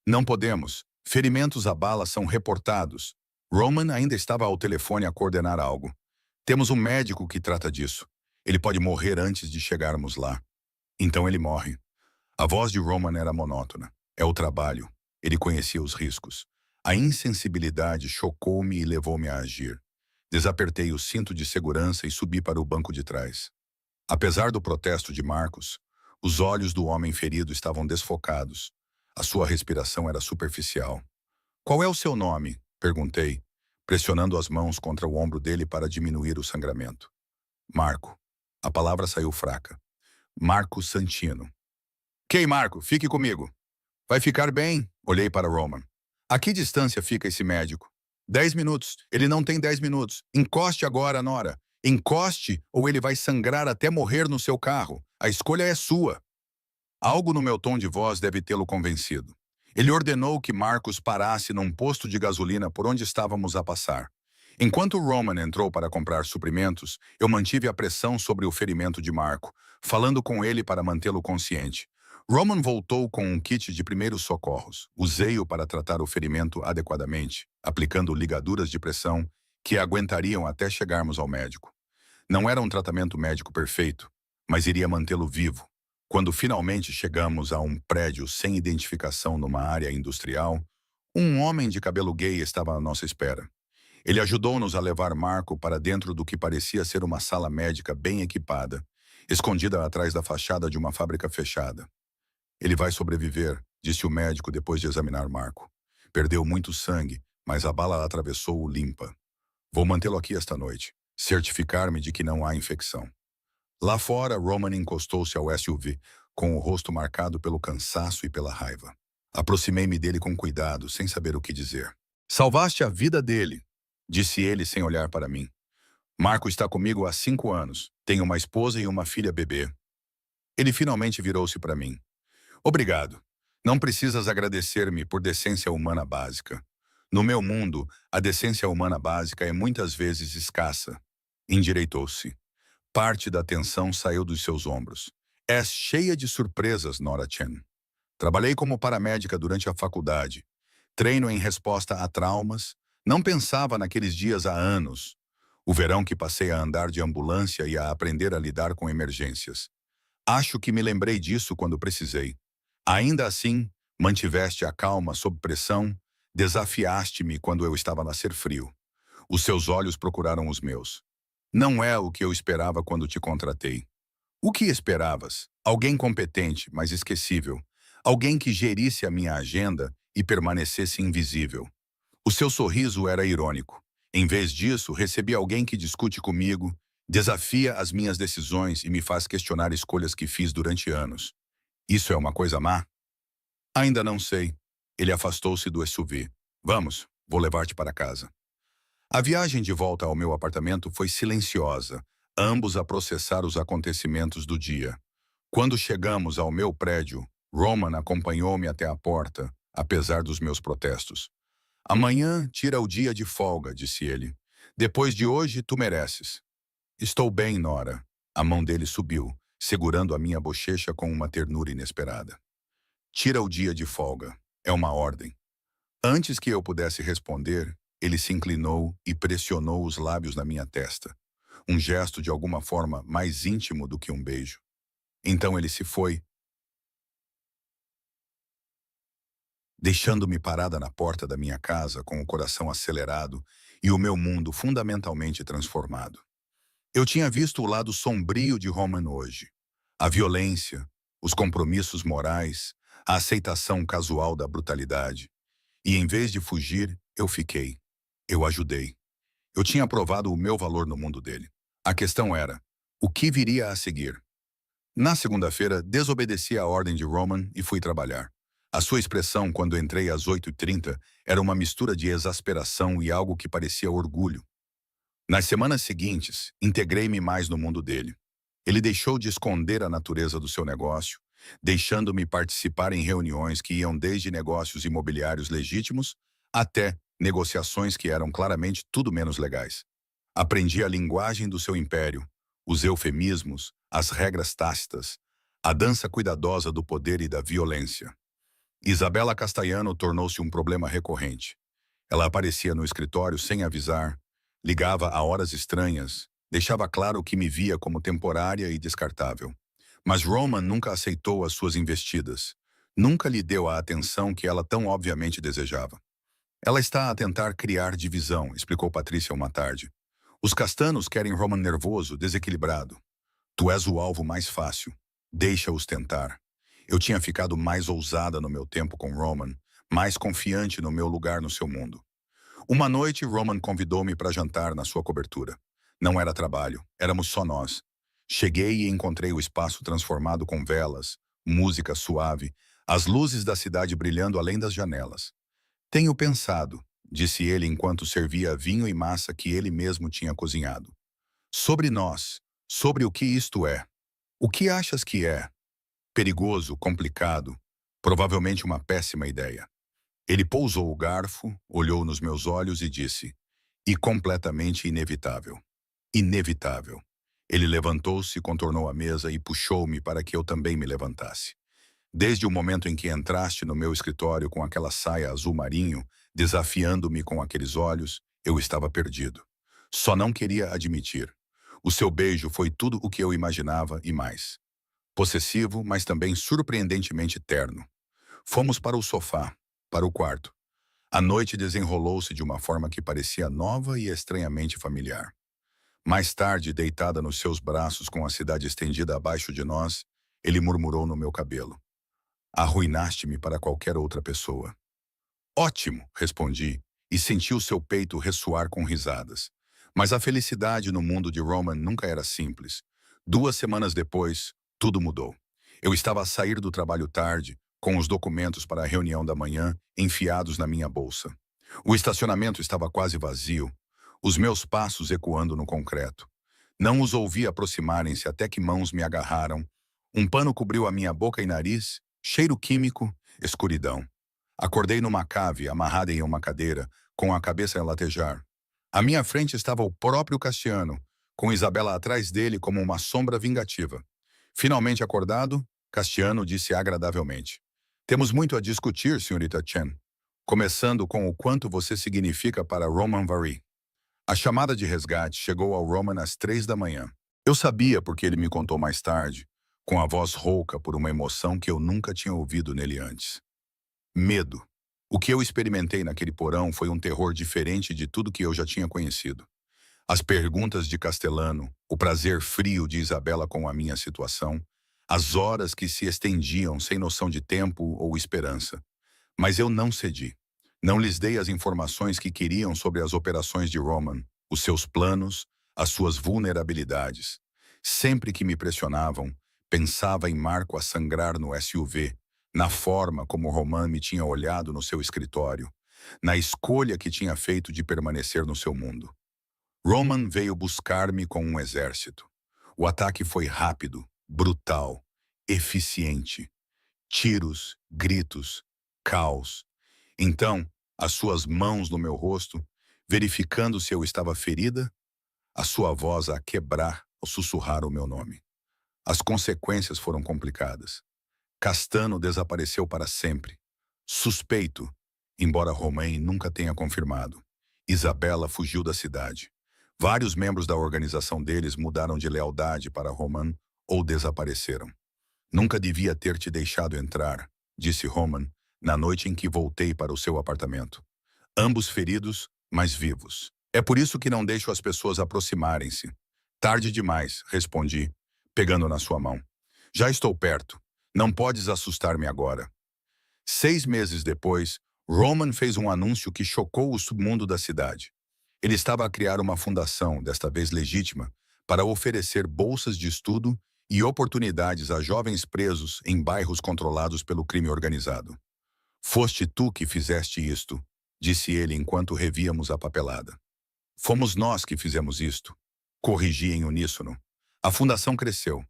Não podemos. Ferimentos à bala são reportados. Roman ainda estava ao telefone a coordenar algo. Temos um médico que trata disso. Ele pode morrer antes de chegarmos lá. Então ele morre. A voz de Roman era monótona. É o trabalho. Ele conhecia os riscos. A insensibilidade chocou-me e levou-me a agir. Desapertei o cinto de segurança e subi para o banco de trás. Apesar do protesto de Marcos, os olhos do homem ferido estavam desfocados. A sua respiração era superficial. Qual é o seu nome? Perguntei, pressionando as mãos contra o ombro dele para diminuir o sangramento. Marco. A palavra saiu fraca. Marco Santino. Ok, Marco, fique comigo. Vai ficar bem? Olhei para Roman. A que distância fica esse médico? 10 minutos. Ele não tem 10 minutos. Encoste agora, Nora. Encoste ou ele vai sangrar até morrer no seu carro. A escolha é sua. Algo no meu tom de voz deve tê-lo convencido. Ele ordenou que Marcos parasse num posto de gasolina por onde estávamos a passar. Enquanto Roman entrou para comprar suprimentos, eu mantive a pressão sobre o ferimento de Marco, falando com ele para mantê-lo consciente. Roman voltou com um kit de primeiros socorros. Usei-o para tratar o ferimento adequadamente, aplicando ligaduras de pressão que aguentariam até chegarmos ao médico. Não era um tratamento médico perfeito, mas iria mantê-lo vivo. Quando finalmente chegamos a um prédio sem identificação numa área industrial, um homem de cabelo gay estava à nossa espera. Ele ajudou-nos a levar Marco para dentro do que parecia ser uma sala médica bem equipada, escondida atrás da fachada de uma fábrica fechada. Ele vai sobreviver, disse o médico depois de examinar Marco. Perdeu muito sangue, mas a bala atravessou-o limpa. Vou mantê-lo aqui esta noite, certificar-me de que não há infecção. Lá fora, Roman encostou-se ao SUV, com o rosto marcado pelo cansaço e pela raiva. Aproximei-me dele com cuidado, sem saber o que dizer. Salvaste a vida dele, disse ele sem olhar para mim. Marco está comigo há 5 anos. Tem uma esposa e uma filha bebê. Ele finalmente virou-se para mim. Obrigado. Não precisas agradecer-me por decência humana básica. No meu mundo, a decência humana básica é muitas vezes escassa. Endireitou-se. Parte da tensão saiu dos seus ombros. És cheia de surpresas, Nora Chen. Trabalhei como paramédica durante a faculdade. Treino em resposta a traumas. Não pensava naqueles dias há anos. O verão que passei a andar de ambulância e a aprender a lidar com emergências. Acho que me lembrei disso quando precisei. Ainda assim, mantiveste a calma sob pressão, desafiaste-me quando eu estava a nascer frio. Os seus olhos procuraram os meus. Não é o que eu esperava quando te contratei. O que esperavas? Alguém competente, mas esquecível. Alguém que gerisse a minha agenda e permanecesse invisível. O seu sorriso era irônico. Em vez disso, recebi alguém que discute comigo, desafia as minhas decisões e me faz questionar escolhas que fiz durante anos. Isso é uma coisa má? Ainda não sei. Ele afastou-se do SUV. Vamos, vou levar-te para casa. A viagem de volta ao meu apartamento foi silenciosa, ambos a processar os acontecimentos do dia. Quando chegamos ao meu prédio, Roman acompanhou-me até a porta, apesar dos meus protestos. Amanhã tira o dia de folga, disse ele. Depois de hoje, tu mereces. Estou bem, Nora. A mão dele subiu, segurando a minha bochecha com uma ternura inesperada. Tira o dia de folga. É uma ordem. Antes que eu pudesse responder, ele se inclinou e pressionou os lábios na minha testa. Um gesto de alguma forma mais íntimo do que um beijo. Então ele se foi, deixando-me parada na porta da minha casa com o coração acelerado e o meu mundo fundamentalmente transformado. Eu tinha visto o lado sombrio de Roman hoje. A violência, os compromissos morais, a aceitação casual da brutalidade. E em vez de fugir, eu fiquei. Eu ajudei. Eu tinha provado o meu valor no mundo dele. A questão era, o que viria a seguir? Na segunda-feira, desobedeci à ordem de Roman e fui trabalhar. A sua expressão quando entrei às 8h30 era uma mistura de exasperação e algo que parecia orgulho. Nas semanas seguintes, integrei-me mais no mundo dele. Ele deixou de esconder a natureza do seu negócio, deixando-me participar em reuniões que iam desde negócios imobiliários legítimos até negociações que eram claramente tudo menos legais. Aprendi a linguagem do seu império, os eufemismos, as regras tácitas, a dança cuidadosa do poder e da violência. Isabela Castellano tornou-se um problema recorrente. Ela aparecia no escritório sem avisar, ligava a horas estranhas, deixava claro que me via como temporária e descartável. Mas Roman nunca aceitou as suas investidas. Nunca lhe deu a atenção que ela tão obviamente desejava. Ela está a tentar criar divisão, explicou Patrícia uma tarde. Os castanos querem Roman nervoso, desequilibrado. Tu és o alvo mais fácil. Deixa-os tentar. Eu tinha ficado mais ousada no meu tempo com Roman, mais confiante no meu lugar no seu mundo. Uma noite, Roman convidou-me para jantar na sua cobertura. Não era trabalho, éramos só nós. Cheguei e encontrei o espaço transformado com velas, música suave, as luzes da cidade brilhando além das janelas. Tenho pensado, disse ele enquanto servia vinho e massa que ele mesmo tinha cozinhado. Sobre nós, sobre o que isto é. O que achas que é? Perigoso, complicado, provavelmente uma péssima ideia. Ele pousou o garfo, olhou nos meus olhos e disse, e completamente inevitável. Inevitável. Ele levantou-se, contornou a mesa e puxou-me para que eu também me levantasse. Desde o momento em que entraste no meu escritório com aquela saia azul marinho, desafiando-me com aqueles olhos, eu estava perdido. Só não queria admitir. O seu beijo foi tudo o que eu imaginava e mais. Possessivo, mas também surpreendentemente terno. Fomos para o sofá, para o quarto. A noite desenrolou-se de uma forma que parecia nova e estranhamente familiar. Mais tarde, deitada nos seus braços com a cidade estendida abaixo de nós, ele murmurou no meu cabelo. Arruinaste-me para qualquer outra pessoa. Ótimo, respondi, e senti o seu peito ressoar com risadas. Mas a felicidade no mundo de Roman nunca era simples. 2 semanas depois, tudo mudou. Eu estava a sair do trabalho tarde, com os documentos para a reunião da manhã enfiados na minha bolsa. O estacionamento estava quase vazio, os meus passos ecoando no concreto. Não os ouvi aproximarem-se até que mãos me agarraram. Um pano cobriu a minha boca e nariz, cheiro químico, escuridão. Acordei numa cave, amarrada em uma cadeira, com a cabeça a latejar. À minha frente estava o próprio Castiano, com Isabela atrás dele como uma sombra vingativa. Finalmente acordado, Castiano disse agradavelmente. Temos muito a discutir, senhorita Chen. Começando com o quanto você significa para Roman Vary. A chamada de resgate chegou ao Roman às 3 da manhã. Eu sabia porque ele me contou mais tarde, com a voz rouca por uma emoção que eu nunca tinha ouvido nele antes. Medo. O que eu experimentei naquele porão foi um terror diferente de tudo que eu já tinha conhecido. As perguntas de Castellano, o prazer frio de Isabela com a minha situação, as horas que se estendiam sem noção de tempo ou esperança. Mas eu não cedi. Não lhes dei as informações que queriam sobre as operações de Roman, os seus planos, as suas vulnerabilidades. Sempre que me pressionavam, pensava em Marco a sangrar no SUV, na forma como Roman me tinha olhado no seu escritório, na escolha que tinha feito de permanecer no seu mundo. Roman veio buscar-me com um exército. O ataque foi rápido, brutal, eficiente. Tiros, gritos, caos. Então, as suas mãos no meu rosto, verificando se eu estava ferida, a sua voz a quebrar ao sussurrar o meu nome. As consequências foram complicadas. Castano desapareceu para sempre. Suspeito, embora Romain nunca tenha confirmado. Isabela fugiu da cidade. Vários membros da organização deles mudaram de lealdade para Roman ou desapareceram. Nunca devia ter te deixado entrar, disse Roman, na noite em que voltei para o seu apartamento. Ambos feridos, mas vivos. É por isso que não deixo as pessoas aproximarem-se. Tarde demais, respondi, pegando na sua mão. Já estou perto. Não podes assustar-me agora. 6 meses depois, Roman fez um anúncio que chocou o submundo da cidade. Ele estava a criar uma fundação, desta vez legítima, para oferecer bolsas de estudo e oportunidades a jovens presos em bairros controlados pelo crime organizado. Foste tu que fizeste isto, disse ele enquanto revíamos a papelada. Fomos nós que fizemos isto, corrigi em uníssono. A fundação cresceu.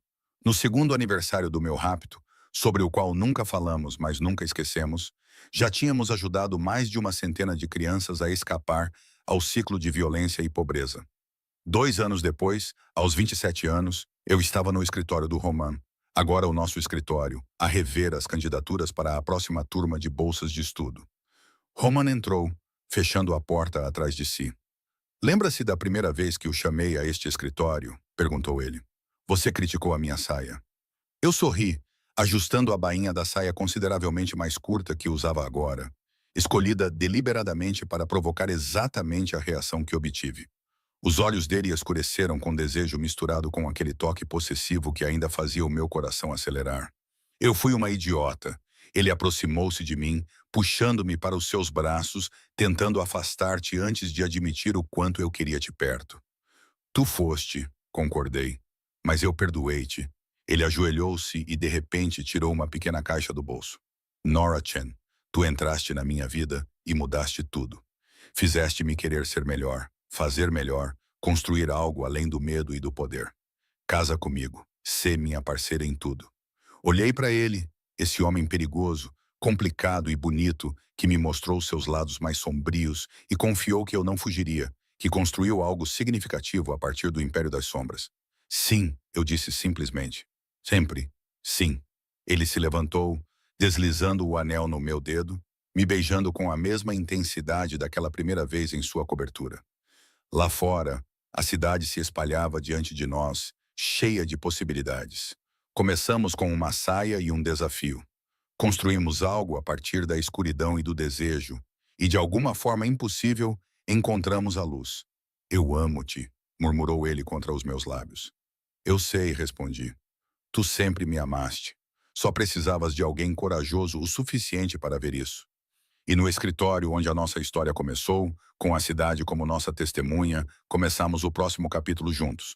No segundo aniversário do meu rapto, sobre o qual nunca falamos, mas nunca esquecemos, já tínhamos ajudado mais de uma centena de crianças a escapar ao ciclo de violência e pobreza. 2 anos depois, aos 27 anos, eu estava no escritório do Roman, agora o nosso escritório, a rever as candidaturas para a próxima turma de bolsas de estudo. Roman entrou, fechando a porta atrás de si. Lembra-se da primeira vez que o chamei a este escritório? Perguntou ele. Você criticou a minha saia. Eu sorri, ajustando a bainha da saia consideravelmente mais curta que usava agora, escolhida deliberadamente para provocar exatamente a reação que obtive. Os olhos dele escureceram com desejo misturado com aquele toque possessivo que ainda fazia o meu coração acelerar. Eu fui uma idiota. Ele aproximou-se de mim, puxando-me para os seus braços, tentando afastar-te antes de admitir o quanto eu queria te perto. Tu foste, concordei, mas eu perdoei-te. Ele ajoelhou-se e de repente tirou uma pequena caixa do bolso. Nora Chen, tu entraste na minha vida e mudaste tudo. Fizeste-me querer ser melhor, fazer melhor, construir algo além do medo e do poder. Casa comigo, sê minha parceira em tudo. Olhei para ele, esse homem perigoso, complicado e bonito, que me mostrou seus lados mais sombrios e confiou que eu não fugiria, que construiu algo significativo a partir do Império das Sombras. Sim, eu disse simplesmente. Sempre, sim. Ele se levantou, deslizando o anel no meu dedo, me beijando com a mesma intensidade daquela primeira vez em sua cobertura. Lá fora, a cidade se espalhava diante de nós, cheia de possibilidades. Começamos com uma saia e um desafio. Construímos algo a partir da escuridão e do desejo, e de alguma forma impossível, encontramos a luz. Eu amo-te, murmurou ele contra os meus lábios. Eu sei, respondi. Tu sempre me amaste. Só precisavas de alguém corajoso o suficiente para ver isso. E no escritório onde a nossa história começou, com a cidade como nossa testemunha, começamos o próximo capítulo juntos.